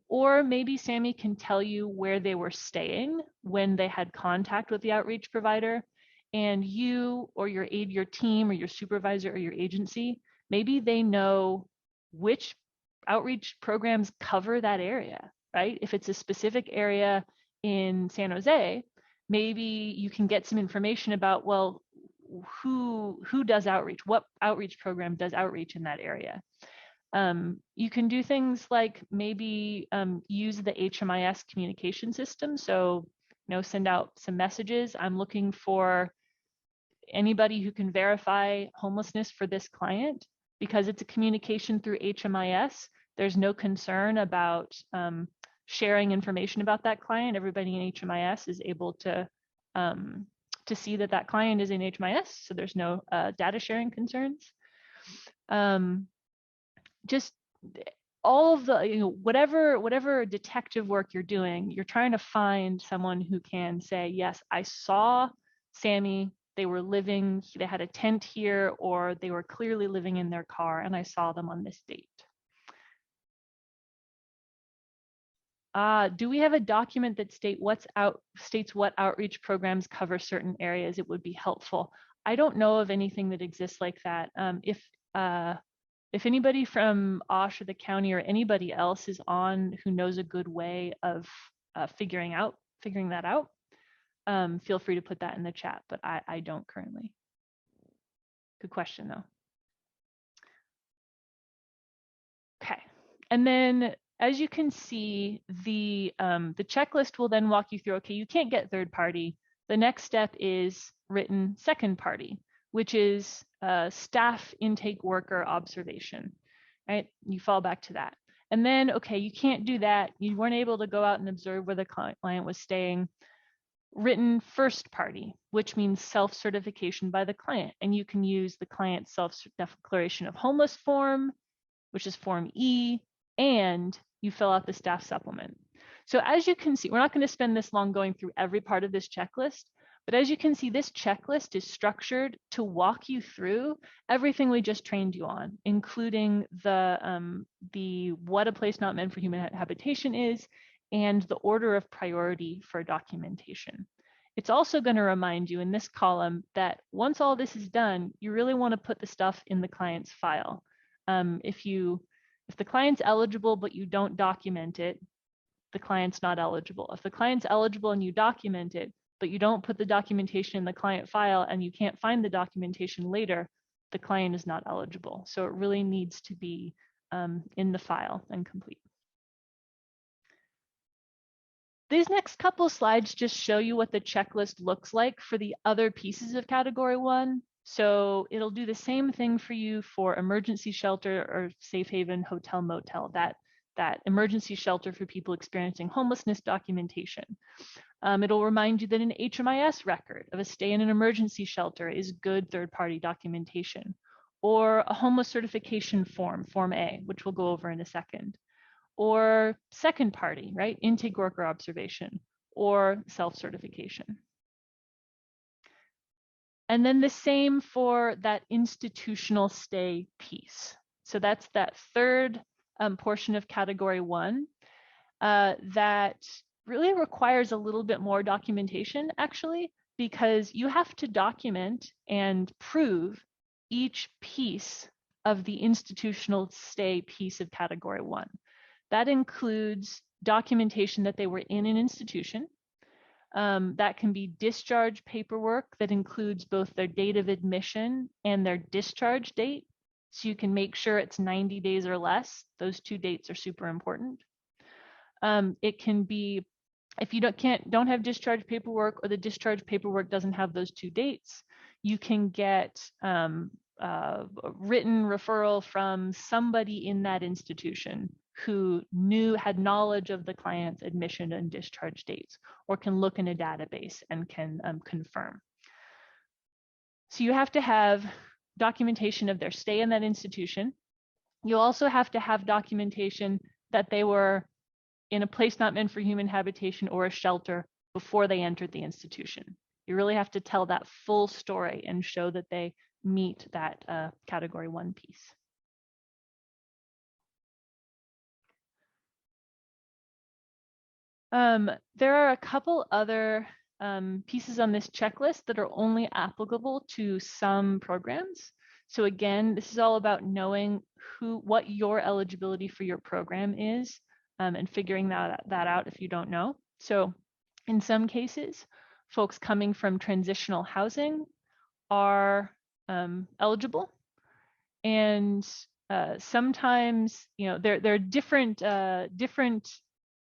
Or maybe Sammy can tell you where they were staying when they had contact with the outreach provider, and you or your team or your supervisor or your agency, maybe they know which outreach programs cover that area, right? If it's a specific area in San Jose, maybe you can get some information about, well, who does outreach? What outreach program does outreach in that area? You can do things like maybe use the HMIS communication system. So, send out some messages. I'm looking for anybody who can verify homelessness for this client. Because it's a communication through HMIS, there's no concern about sharing information about that client. Everybody in HMIS is able to see that client is in HMIS, so there's no data sharing concerns. Just all of the, whatever detective work you're doing, you're trying to find someone who can say, yes, I saw Sammy, they had a tent here, or they were clearly living in their car and I saw them on this date. Do we have a document that states what outreach programs cover certain areas? It would be helpful. I don't know of anything that exists like that. If anybody from OSH or the county or anybody else is on who knows a good way of figuring that out, feel free to put that in the chat, but I don't currently. Good question though. Okay, and then as you can see, the checklist will then walk you through, okay, you can't get third party. The next step is written second party, which is staff intake worker observation, right? You fall back to that. And then, okay, you can't do that. You weren't able to go out and observe where the client was staying. Written first party, which means self-certification by the client. And you can use the client's self-declaration of homeless form, which is Form E, and you fill out the staff supplement. So as you can see, we're not going to spend this long going through every part of this checklist, but as you can see, this checklist is structured to walk you through everything we just trained you on, including the what a place not meant for human habitation is, and the order of priority for documentation. It's also going to remind you in this column that once all this is done, you really want to put the stuff in the client's file. If the client's eligible but you don't document it, the client's not eligible. If the client's eligible and you document it, but you don't put the documentation in the client file and you can't find the documentation later, the client is not eligible. So it really needs to be in the file and complete. These next couple slides just show you what the checklist looks like for the other pieces of category 1. So it'll do the same thing for you for emergency shelter or safe haven, hotel, motel, that emergency shelter for people experiencing homelessness documentation. It'll remind you that an HMIS record of a stay in an emergency shelter is good third-party documentation, or a homeless certification form, Form A, which we'll go over in a second, or second party, right? Intake worker observation, or self-certification. And then the same for that institutional stay piece. So that's that third portion of category 1 that really requires a little bit more documentation, actually, because you have to document and prove each piece of the institutional stay piece of category 1. That includes documentation that they were in an institution. That can be discharge paperwork that includes both their date of admission and their discharge date. So you can make sure it's 90 days or less. Those two dates are super important. It can be, if you don't have discharge paperwork, or the discharge paperwork doesn't have those two dates, you can get a written referral from somebody in that institution who had knowledge of the client's admission and discharge dates, or can look in a database and can confirm. So you have to have documentation of their stay in that institution. You also have to have documentation that they were in a place not meant for human habitation or a shelter before they entered the institution. You really have to tell that full story and show that they meet that category 1 piece. There are a couple other pieces on this checklist that are only applicable to some programs. So again, this is all about knowing what your eligibility for your program is, and figuring that out if you don't know. So in some cases, folks coming from transitional housing are eligible, and sometimes, there are different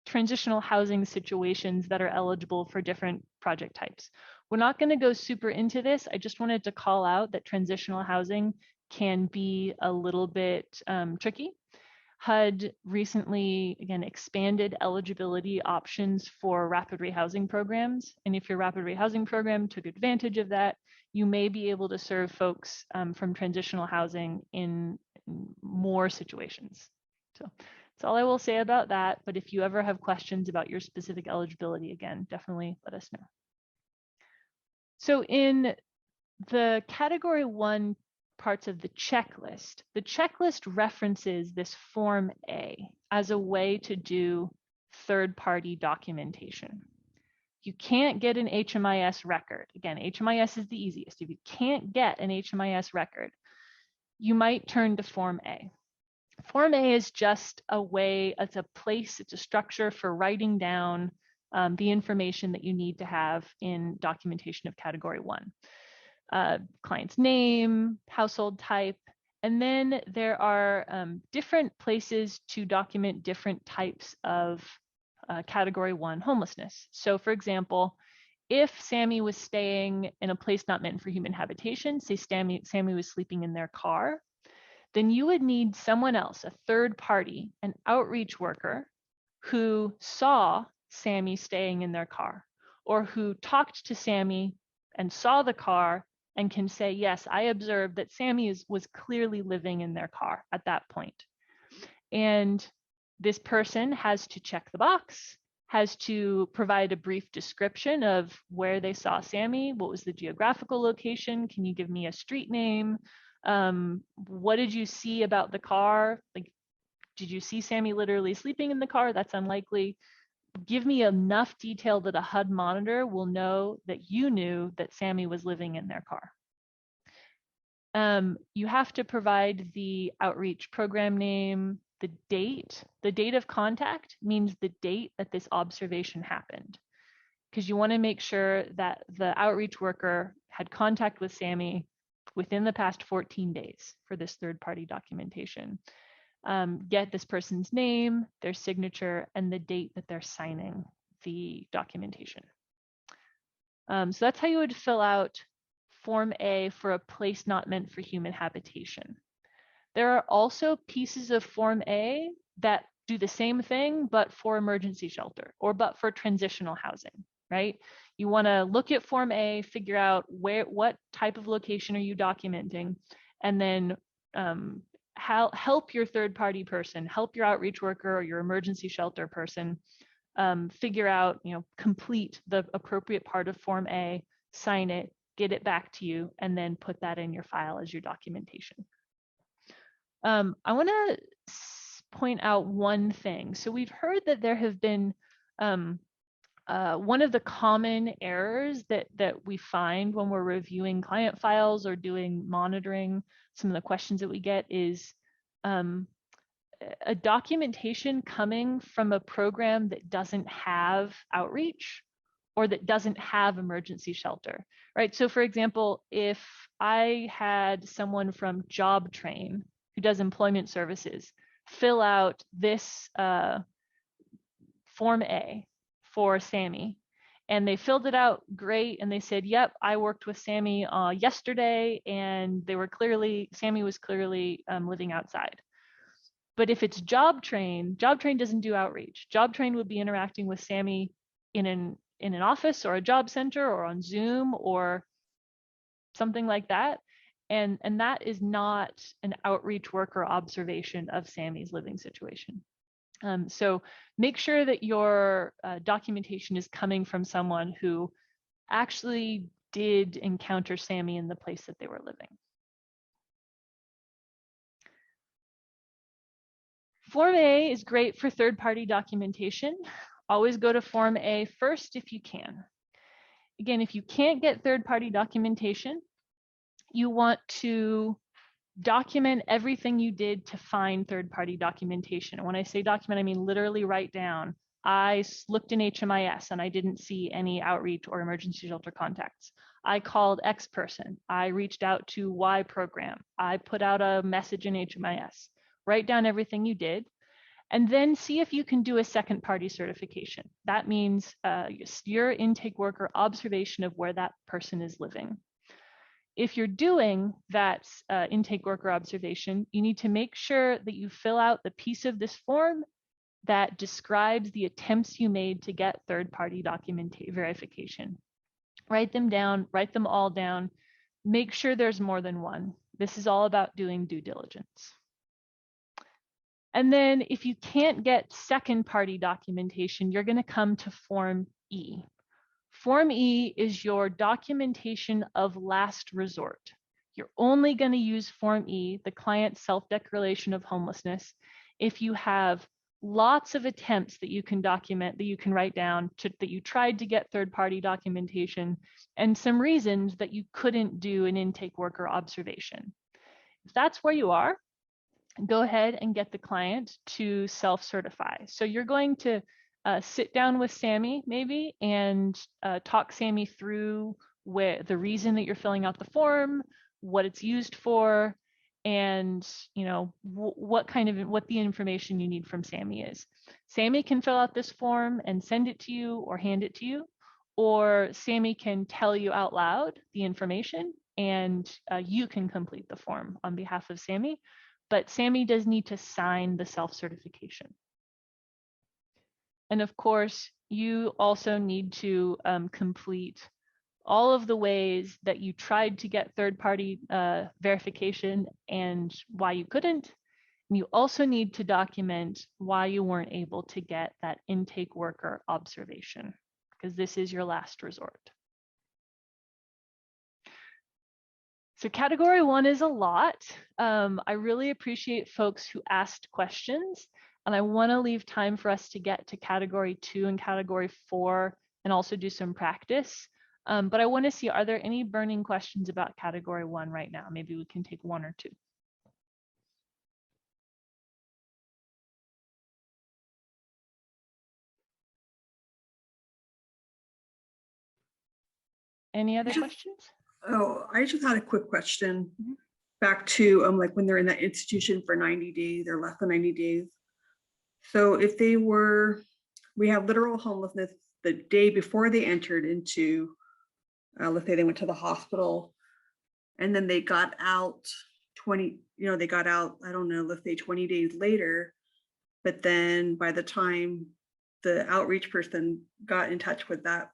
transitional housing situations that are eligible for different project types. We're not going to go super into this. I just wanted to call out that transitional housing can be a little bit tricky. HUD recently, again, expanded eligibility options for rapid rehousing programs. And if your rapid rehousing program took advantage of that, you may be able to serve folks from transitional housing in more situations. So that's all I will say about that. But if you ever have questions about your specific eligibility, again, definitely let us know. So in the category 1 parts of the checklist references this Form A as a way to do third-party documentation. You can't get an HMIS record. Again, HMIS is the easiest. If you can't get an HMIS record, you might turn to Form A. Form A is just a way, it's a place, it's a structure for writing down the information that you need to have in documentation of category 1. Client's name, household type, and then there are different places to document different types of category 1 homelessness. So for example, if Sammy was staying in a place not meant for human habitation, say Sammy was sleeping in their car, then you would need someone else, a third party, an outreach worker who saw Sammy staying in their car, or who talked to Sammy and saw the car and can say, yes, I observed that Sammy was clearly living in their car at that point. And this person has to check the box, has to provide a brief description of where they saw Sammy, what was the geographical location, can you give me a street name, what did you see about the car, like did you see Sammy literally sleeping in the car? That's unlikely. Give me enough detail that a HUD monitor will know that you knew that Sammy was living in their car. You have to provide the outreach program name, the date. The date of contact means the date that this observation happened, because you want to make sure that the outreach worker had contact with Sammy within the past 14 days for this third-party documentation. Get this person's name, their signature, and the date that they're signing the documentation. So that's how you would fill out Form A for a place not meant for human habitation. There are also pieces of Form A that do the same thing, but for emergency shelter or but for transitional housing, right? You want to look at Form A, figure out what type of location are you documenting, and then help your third-party person, help your outreach worker or your emergency shelter person figure out, complete the appropriate part of Form A, sign it, get it back to you, and then put that in your file as your documentation. I want to point out one thing. So we've heard that there have been one of the common errors that we find when we're reviewing client files or doing monitoring. Some of the questions that we get is a documentation coming from a program that doesn't have outreach or that doesn't have emergency shelter, right? So for example, if I had someone from JobTrain who does employment services fill out this Form A for Sammy, and they filled it out great, and they said, yep, I worked with Sammy yesterday, and Sammy was clearly living outside. But if it's JobTrain doesn't do outreach. JobTrain would be interacting with Sammy in an office or a job center or on Zoom or something like that. And that is not an outreach worker observation of Sammy's living situation. So make sure that your documentation is coming from someone who actually did encounter Sammy in the place that they were living. Form A is great for third-party documentation. Always go to Form A first if you can. Again, if you can't get third-party documentation, you want to document everything you did to find third-party documentation. And when I say document, I mean literally write down, I looked in HMIS and I didn't see any outreach or emergency shelter contacts. I called X person. I reached out to Y program. I put out a message in HMIS. Write down everything you did, and then see if you can do a second party certification. That means your intake worker observation of where that person is living. If you're doing that intake worker observation, you need to make sure that you fill out the piece of this form that describes the attempts you made to get third-party document verification. Write them down, write them all down. Make sure there's more than one. This is all about doing due diligence. And then if you can't get second party documentation, you're going to come to Form E. Form E is your documentation of last resort. You're only going to use Form E, the client self-declaration of homelessness, if you have lots of attempts that you can document, that you can write down, that you tried to get third-party documentation, and some reasons that you couldn't do an intake worker observation. If that's where you are, go ahead and get the client to self-certify. So you're going to sit down with Sammy maybe and talk Sammy through the reason that you're filling out the form, what it's used for, and what the information you need from Sammy is. Sammy can fill out this form and send it to you or hand it to you, or Sammy can tell you out loud the information and you can complete the form on behalf of Sammy. But Sammy does need to sign the self-certification. And of course, you also need to complete all of the ways that you tried to get third-party verification and why you couldn't. And you also need to document why you weren't able to get that intake worker observation, because this is your last resort. So category 1 is a lot. I really appreciate folks who asked questions, and I want to leave time for us to get to category 2 and category 4 and also do some practice. But I want to see, are there any burning questions about category 1 right now? Maybe we can take 1 or 2. Any other questions? Oh, I just had a quick question back to like when they're in that institution for 90 days or less than 90 days. So if we have literal homelessness the day before they entered into, let's say they went to the hospital and then they got out they got out, I don't know, let's say 20 days later, but then by the time the outreach person got in touch with that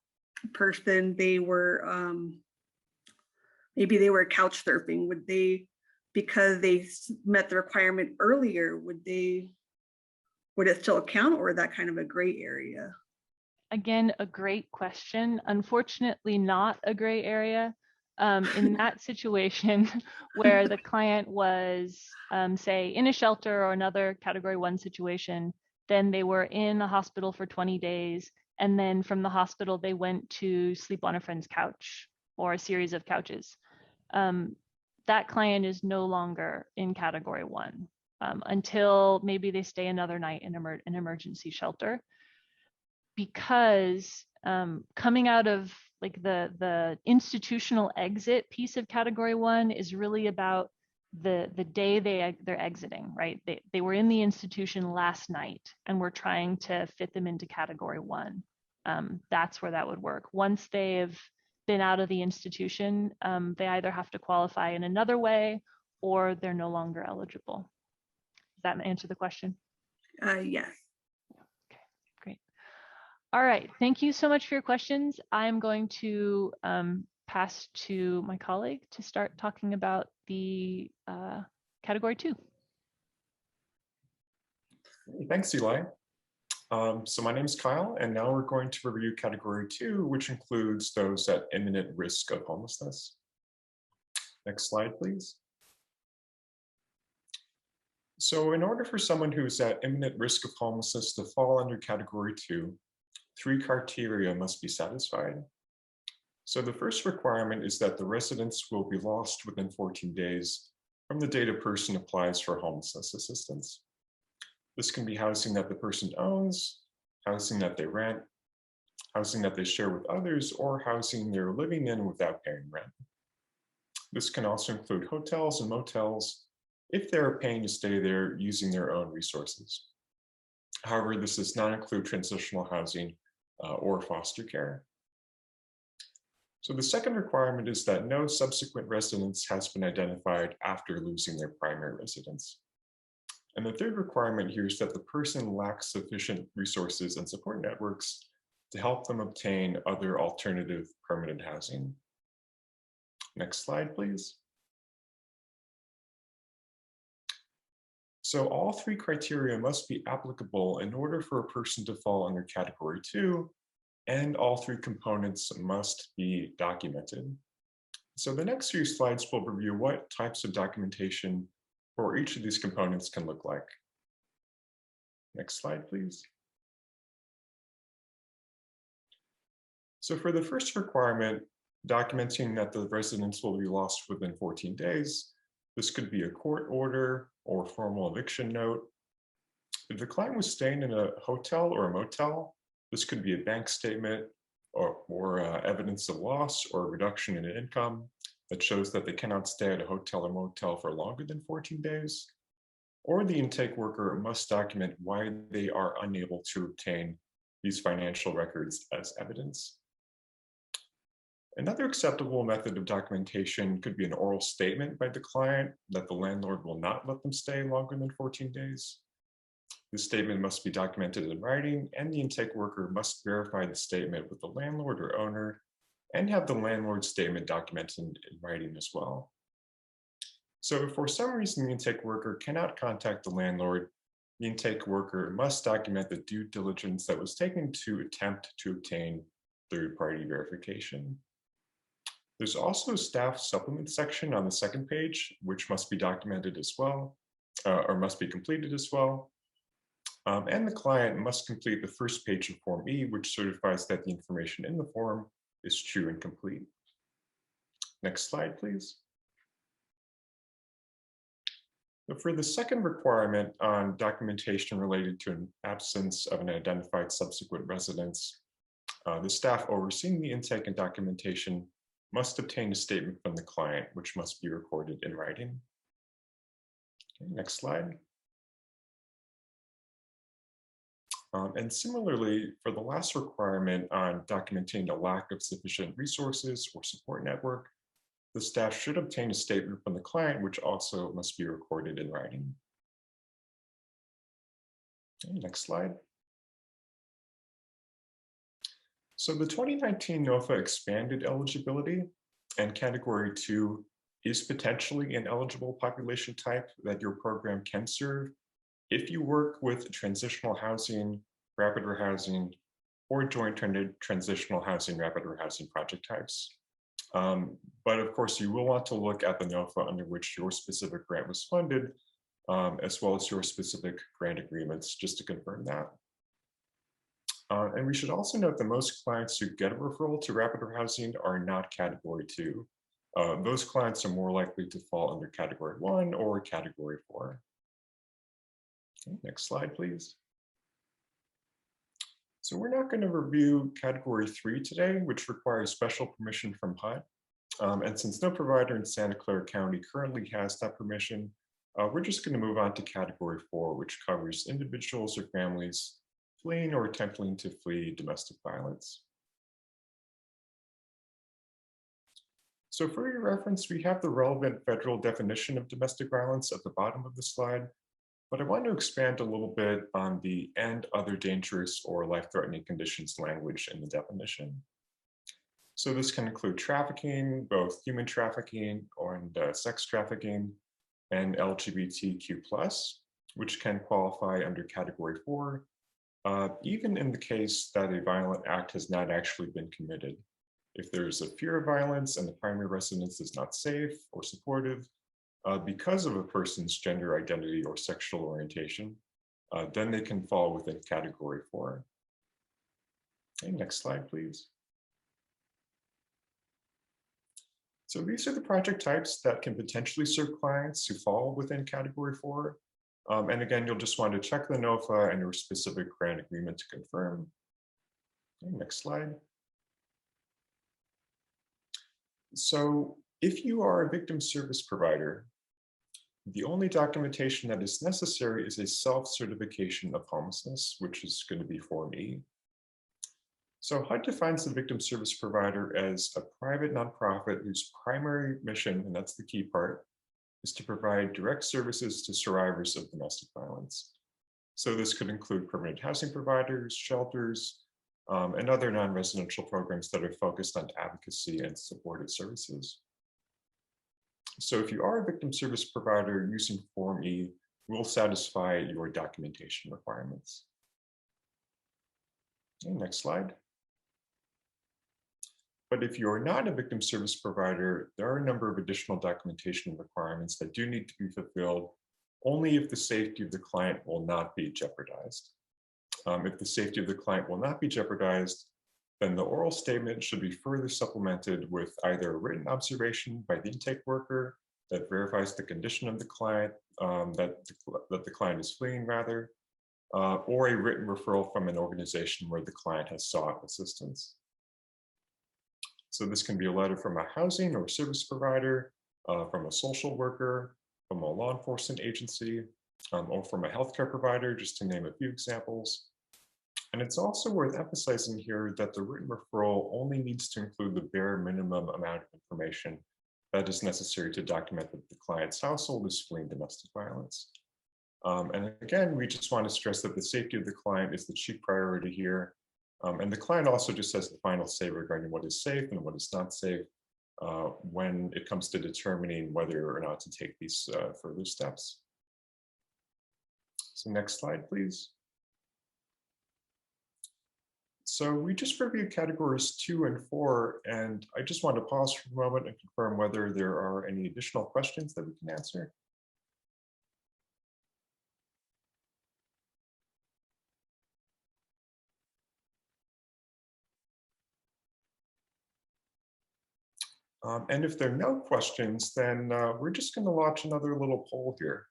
person, they were, maybe they were couch surfing. Would they, because they met the requirement earlier, would it still count, or is that kind of a gray area? Again, a great question. Unfortunately, not a gray area. In that situation where the client was, say, in a shelter or another category 1 situation, then they were in a hospital for 20 days. And then from the hospital, they went to sleep on a friend's couch or a series of couches. That client is no longer in category 1 until maybe they stay another night in an emergency shelter. Because coming out of like the institutional exit piece of category 1 is really about the day they're exiting, right? They were in the institution last night and we're trying to fit them into category 1. That's where that would work. Once they've been out of the institution, they either have to qualify in another way or they're no longer eligible. Does that answer the question? Yes. Okay, great. All right, thank you so much for your questions. I'm going to pass to my colleague to start talking about the category 2. Thanks, Eli. So my name is Kyle, and now we're going to review category 2, which includes those at imminent risk of homelessness. Next slide, please. So in order for someone who is at imminent risk of homelessness to fall under category 2, 3 criteria must be satisfied. So the first requirement is that the residence will be lost within 14 days from the date a person applies for homelessness assistance. This can be housing that the person owns, housing that they rent, housing that they share with others, or housing they're living in without paying rent. This can also include hotels and motels if they're paying to stay there using their own resources. However, this does not include transitional housing or foster care. So the second requirement is that no subsequent residence has been identified after losing their primary residence. And the third requirement here is that the person lacks sufficient resources and support networks to help them obtain other alternative permanent housing. Next slide, please. So all three criteria must be applicable in order for a person to fall under category 2, and all three components must be documented. So the next few slides will review what types of documentation for each of these components can look like. Next slide, please. So for the first requirement, documenting that the residence will be lost within 14 days, this could be a court order or formal eviction note. If the client was staying in a hotel or a motel, this could be a bank statement or evidence of loss or reduction in income that shows that they cannot stay at a hotel or motel for longer than 14 days. Or the intake worker must document why they are unable to obtain these financial records as evidence. Another acceptable method of documentation could be an oral statement by the client that the landlord will not let them stay longer than 14 days. This statement must be documented in writing, and the intake worker must verify the statement with the landlord or owner and have the landlord's statement documented in writing as well. So if for some reason the intake worker cannot contact the landlord, the intake worker must document the due diligence that was taken to attempt to obtain third-party verification. There's also a staff supplement section on the second page, which must be documented as well, or must be completed as well. And the client must complete the first page of Form E, which certifies that the information in the form is true and complete. Next slide, please. For the second requirement on documentation related to an absence of an identified subsequent residence, the staff overseeing the intake and documentation must obtain a statement from the client, which must be recorded in writing. Okay, next slide. And similarly, for the last requirement on documenting a lack of sufficient resources or support network, the staff should obtain a statement from the client, which also must be recorded in writing. Okay, next slide. So the 2019 NOFA expanded eligibility, and category 2 is potentially an eligible population type that your program can serve if you work with transitional housing, rapid rehousing, or joint transitional housing, rapid rehousing project types. But of course, you will want to look at the NOFA under which your specific grant was funded, as well as your specific grant agreements, just to confirm that. And we should also note that most clients who get a referral to rapid rehousing are not category 2. Those clients are more likely to fall under category 1 or category 4. Okay, next slide, please. So we're not going to review category 3 today, which requires special permission from HUD. And since no provider in Santa Clara County currently has that permission, we're just going to move on to category 4, which covers individuals or families fleeing or attempting to flee domestic violence. So for your reference, we have the relevant federal definition of domestic violence at the bottom of the slide, but I want to expand a little bit on the "and other dangerous or life-threatening conditions" language in the definition. So this can include trafficking, both human trafficking and sex trafficking, and LGBTQ+, which can qualify under category 4, even in the case that a violent act has not actually been committed. If there's a fear of violence and the primary residence is not safe or supportive because of a person's gender identity or sexual orientation, then they can fall within category 4. Okay, next slide, please. So these are the project types that can potentially serve clients who fall within category 4. And again, you'll just want to check the NOFA and your specific grant agreement to confirm. Okay, next slide. So if you are a victim service provider, the only documentation that is necessary is a self-certification of homelessness, which is going to be Form E. So HUD defines the victim service provider as a private nonprofit whose primary mission, and that's the key part, is to provide direct services to survivors of domestic violence. So this could include permanent housing providers, shelters, and other non-residential programs that are focused on advocacy and supportive services. So if you are a victim service provider using Form E, will satisfy your documentation requirements. Okay, next slide. But if you're not a victim service provider, there are a number of additional documentation requirements that do need to be fulfilled only if the safety of the client will not be jeopardized. If the safety of the client will not be jeopardized, then the oral statement should be further supplemented with either a written observation by the intake worker that verifies the condition of the client, that the client is fleeing rather, or a written referral from an organization where the client has sought assistance. So this can be a letter from a housing or service provider, from a social worker, from a law enforcement agency, or from a healthcare provider, just to name a few examples. And it's also worth emphasizing here that the written referral only needs to include the bare minimum amount of information that is necessary to document that the client's household is fleeing domestic violence. And again, we just want to stress that the safety of the client is the chief priority here. And the client also just has the final say regarding what is safe and what is not safe when it comes to determining whether or not to take these further steps. So next slide, please. So we just reviewed categories 2 and 4, and I just want to pause for a moment and confirm whether there are any additional questions that we can answer. And if there are no questions, then we're just going to launch another little poll here.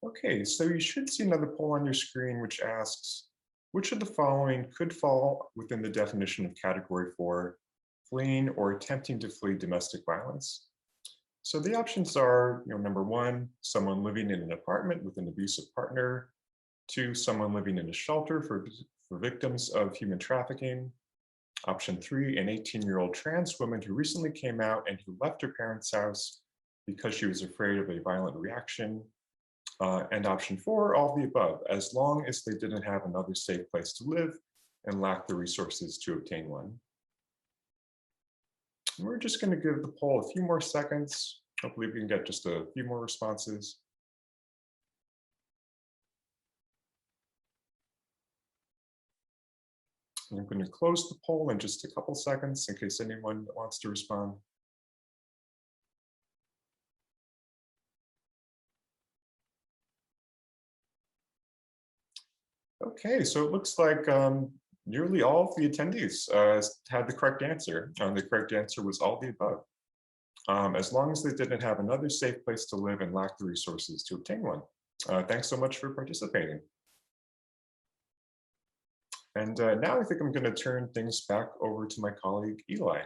Okay, so you should see another poll on your screen which asks, which of the following could fall within the definition of category 4, fleeing or attempting to flee domestic violence? So the options are, number 1, someone living in an apartment with an abusive partner. 2, someone living in a shelter for victims of human trafficking. Option 3, an 18-year-old trans woman who recently came out and who left her parents' house because she was afraid of a violent reaction. And option 4, all of the above, as long as they didn't have another safe place to live and lack the resources to obtain one. And we're just going to give the poll a few more seconds. Hopefully we can get just a few more responses. And I'm going to close the poll in just a couple seconds in case anyone wants to respond. Okay, so it looks like nearly all of the attendees had the correct answer. The correct answer was all the above. As long as they didn't have another safe place to live and lack the resources to obtain one. Thanks so much for participating. And now I think I'm going to turn things back over to my colleague, Eli.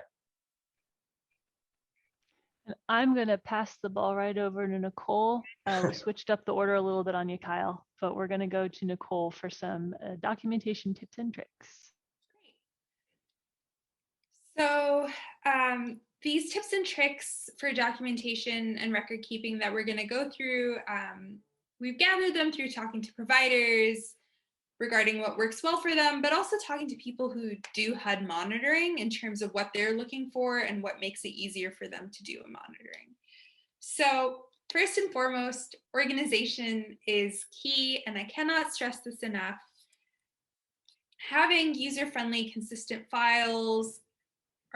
And I'm going to pass the ball right over to Nicole. We switched up the order a little bit on you, Kyle, but we're going to go to Nicole for some documentation tips and tricks. So these tips and tricks for documentation and record keeping that we're going to go through, we've gathered them through talking to providers regarding what works well for them, but also talking to people who do HUD monitoring in terms of what they're looking for and what makes it easier for them to do a monitoring. So first and foremost, organization is key, and I cannot stress this enough. Having user-friendly, consistent files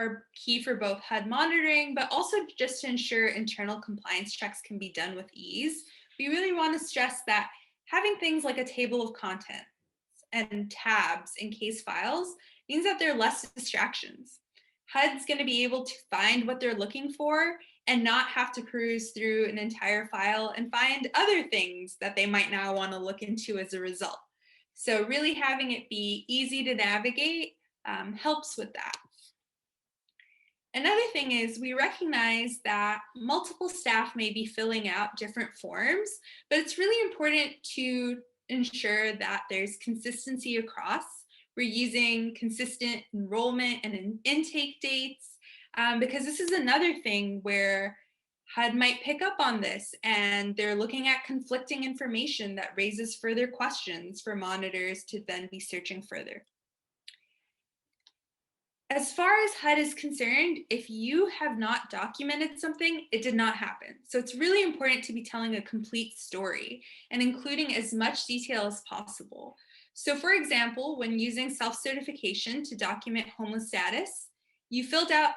are key for both HUD monitoring, but also just to ensure internal compliance checks can be done with ease. We really want to stress that having things like a table of contents and tabs in case files means that there are less distractions. HUD's going to be able to find what they're looking for and not have to peruse through an entire file and find other things that they might now want to look into as a result. So really having it be easy to navigate helps with that. Another thing is we recognize that multiple staff may be filling out different forms, but it's really important to ensure that there's consistency across. We're using consistent enrollment and intake dates because this is another thing where HUD might pick up on this and they're looking at conflicting information that raises further questions for monitors to then be searching further. As far as HUD is concerned, if you have not documented something, it did not happen. So it's really important to be telling a complete story and including as much detail as possible. So for example, when using self-certification to document homeless status, you filled out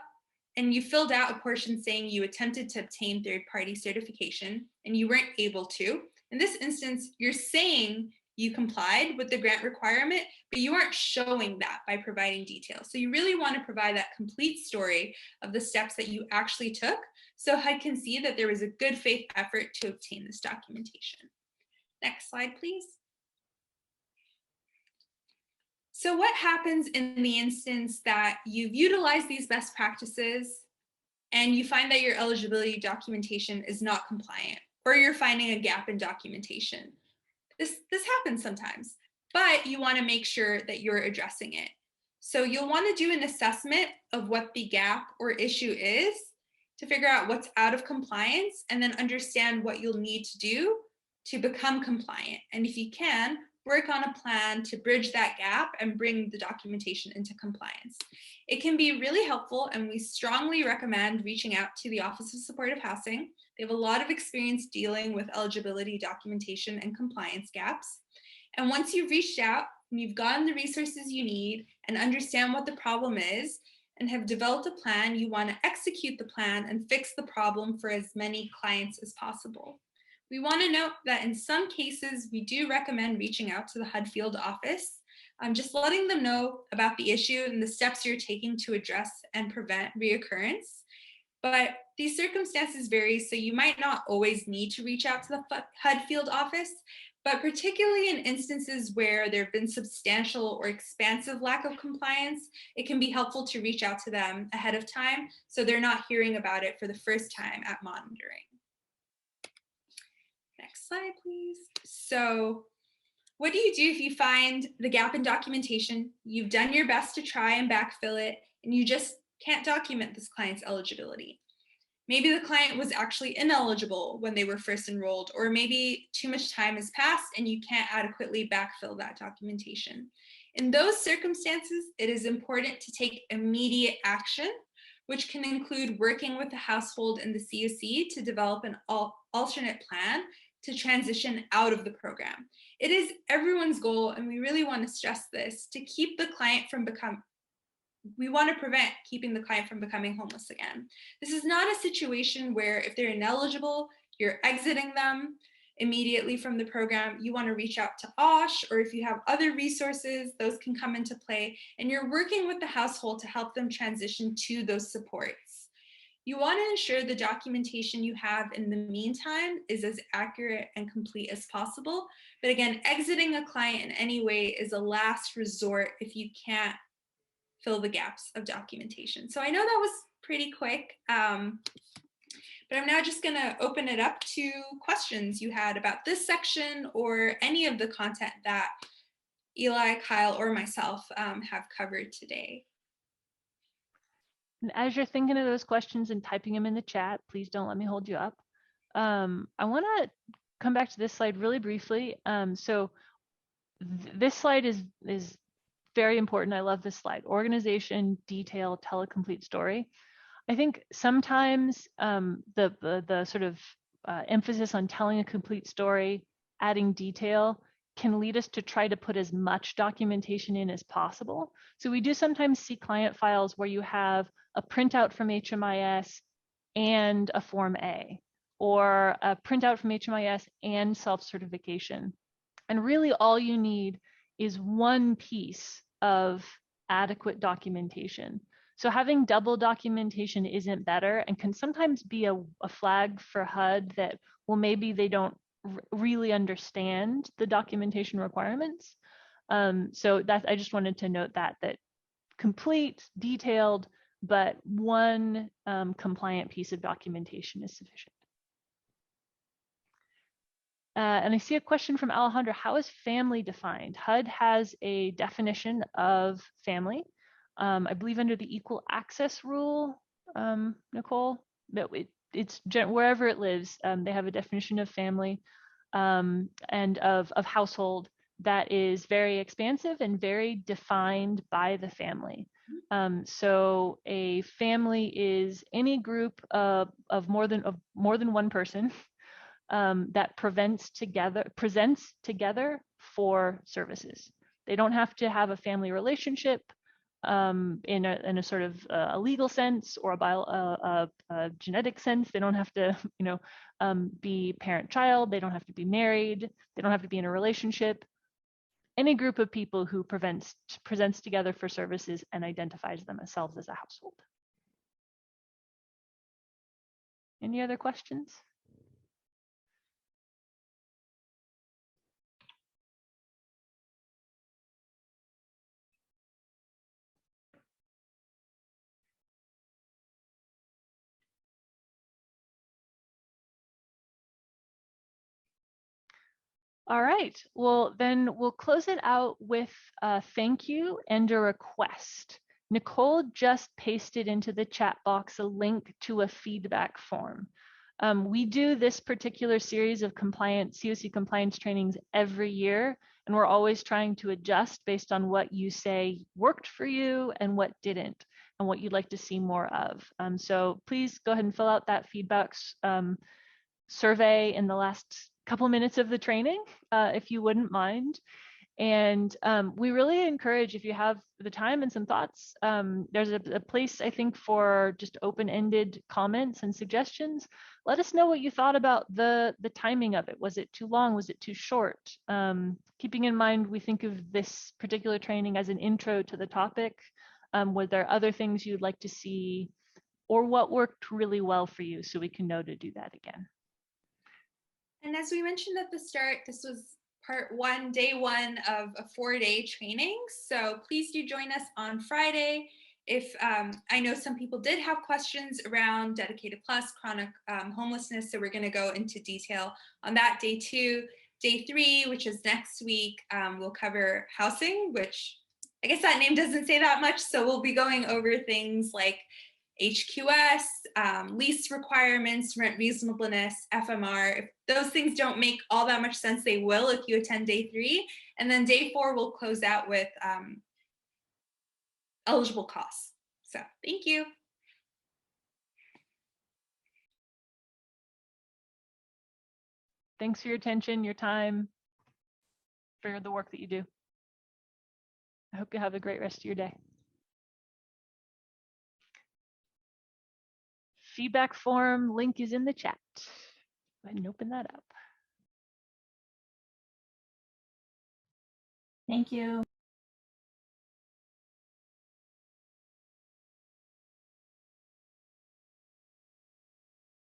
a portion saying you attempted to obtain third-party certification and you weren't able to. In this instance, you're saying you complied with the grant requirement, but you aren't showing that by providing details. So you really want to provide that complete story of the steps that you actually took so HUD can see that there was a good faith effort to obtain this documentation. Next slide, please. So what happens in the instance that you've utilized these best practices and you find that your eligibility documentation is not compliant, or you're finding a gap in documentation? This happens sometimes, but you want to make sure that you're addressing it. So you'll want to do an assessment of what the gap or issue is to figure out what's out of compliance and then understand what you'll need to do to become compliant. And if you can, work on a plan to bridge that gap and bring the documentation into compliance. It can be really helpful, and we strongly recommend reaching out to the Office of Supportive Housing. They have a lot of experience dealing with eligibility documentation and compliance gaps. And once you've reached out and you've gotten the resources you need and understand what the problem is and have developed a plan, you want to execute the plan and fix the problem for as many clients as possible. We want to note that in some cases, we do recommend reaching out to the HUD field office, just letting them know about the issue and the steps you're taking to address and prevent reoccurrence. But these circumstances vary, so you might not always need to reach out to the HUD field office, but particularly in instances where there have been substantial or expansive lack of compliance, it can be helpful to reach out to them ahead of time so they're not hearing about it for the first time at monitoring. Next slide, please. So what do you do if you find the gap in documentation? You've done your best to try and backfill it, and you just can't document this client's eligibility. Maybe the client was actually ineligible when they were first enrolled, or maybe too much time has passed and you can't adequately backfill that documentation. In those circumstances, it is important to take immediate action, which can include working with the household and the COC to develop an alternate plan to transition out of the program. It is everyone's goal, and we really want to stress this, to keep the client from we want to prevent keeping the client from becoming homeless again. This is not a situation where if they're ineligible, you're exiting them immediately from the program. You want to reach out to OSH, or if you have other resources, those can come into play, and you're working with the household to help them transition to those supports. You want to ensure the documentation you have in the meantime is as accurate and complete as possible. But again, exiting a client in any way is a last resort if you can't fill the gaps of documentation. So I know that was pretty quick, but I'm now just going to open it up to questions you had about this section or any of the content that Eli, Kyle, or myself have covered today. And as you're thinking of those questions and typing them in the chat, please don't let me hold you up. I want to come back to this slide really briefly. This slide is very important. I love this slide. Organization, detail, tell a complete story. I think sometimes the sort of emphasis on telling a complete story, adding detail, can lead us to try to put as much documentation in as possible. So we do sometimes see client files where you have a printout from HMIS and a Form A, or a printout from HMIS and self-certification. And really all you need is one piece of adequate documentation. So having double documentation isn't better and can sometimes be a flag for HUD that, well, maybe they don't really understand the documentation requirements. So that I just wanted to note that complete, detailed, but one compliant piece of documentation is sufficient. And I see a question from Alejandra. How is family defined? HUD has a definition of family, I believe under the equal access rule, Nicole, that wherever it lives, they have a definition of family and of household that is very expansive and very defined by the family. So a family is any group of more than one person that presents together for services. They don't have to have a family relationship in a sort of a legal sense or a genetic sense. They don't have to, be parent-child. They don't have to be married. They don't have to be in a relationship. Any group of people who presents together for services and identifies themselves as a household. Any other questions? All right, well, then we'll close it out with a thank you and a request. Nicole just pasted into the chat box a link to a feedback form. We do this particular series of CoC compliance trainings every year, and we're always trying to adjust based on what you say worked for you and what didn't, and what you'd like to see more of. So please go ahead and fill out that feedback survey in the last couple minutes of the training, if you wouldn't mind. And we really encourage, if you have the time and some thoughts, there's a place, I think, for just open-ended comments and suggestions. Let us know what you thought about the timing of it. Was it too long? Was it too short? Keeping in mind, we think of this particular training as an intro to the topic. Were there other things you'd like to see, or what worked really well for you, so we can know to do that again? And as we mentioned at the start, this was part one, day one of a 4-day training. So please do join us on Friday. If I know some people did have questions around Dedicated Plus, chronic homelessness, so we're going to go into detail on that. Day 2, day 3, which is next week, we'll cover housing, which I guess that name doesn't say that much. So we'll be going over things like HQS, lease requirements, rent reasonableness, FMR. If those things don't make all that much sense, they will if you attend day 3. And then day 4, we'll close out with eligible costs. So thank you. Thanks for your attention, your time, for the work that you do. I hope you have a great rest of your day. Feedback form link is in the chat. Go ahead and open that up. Thank you.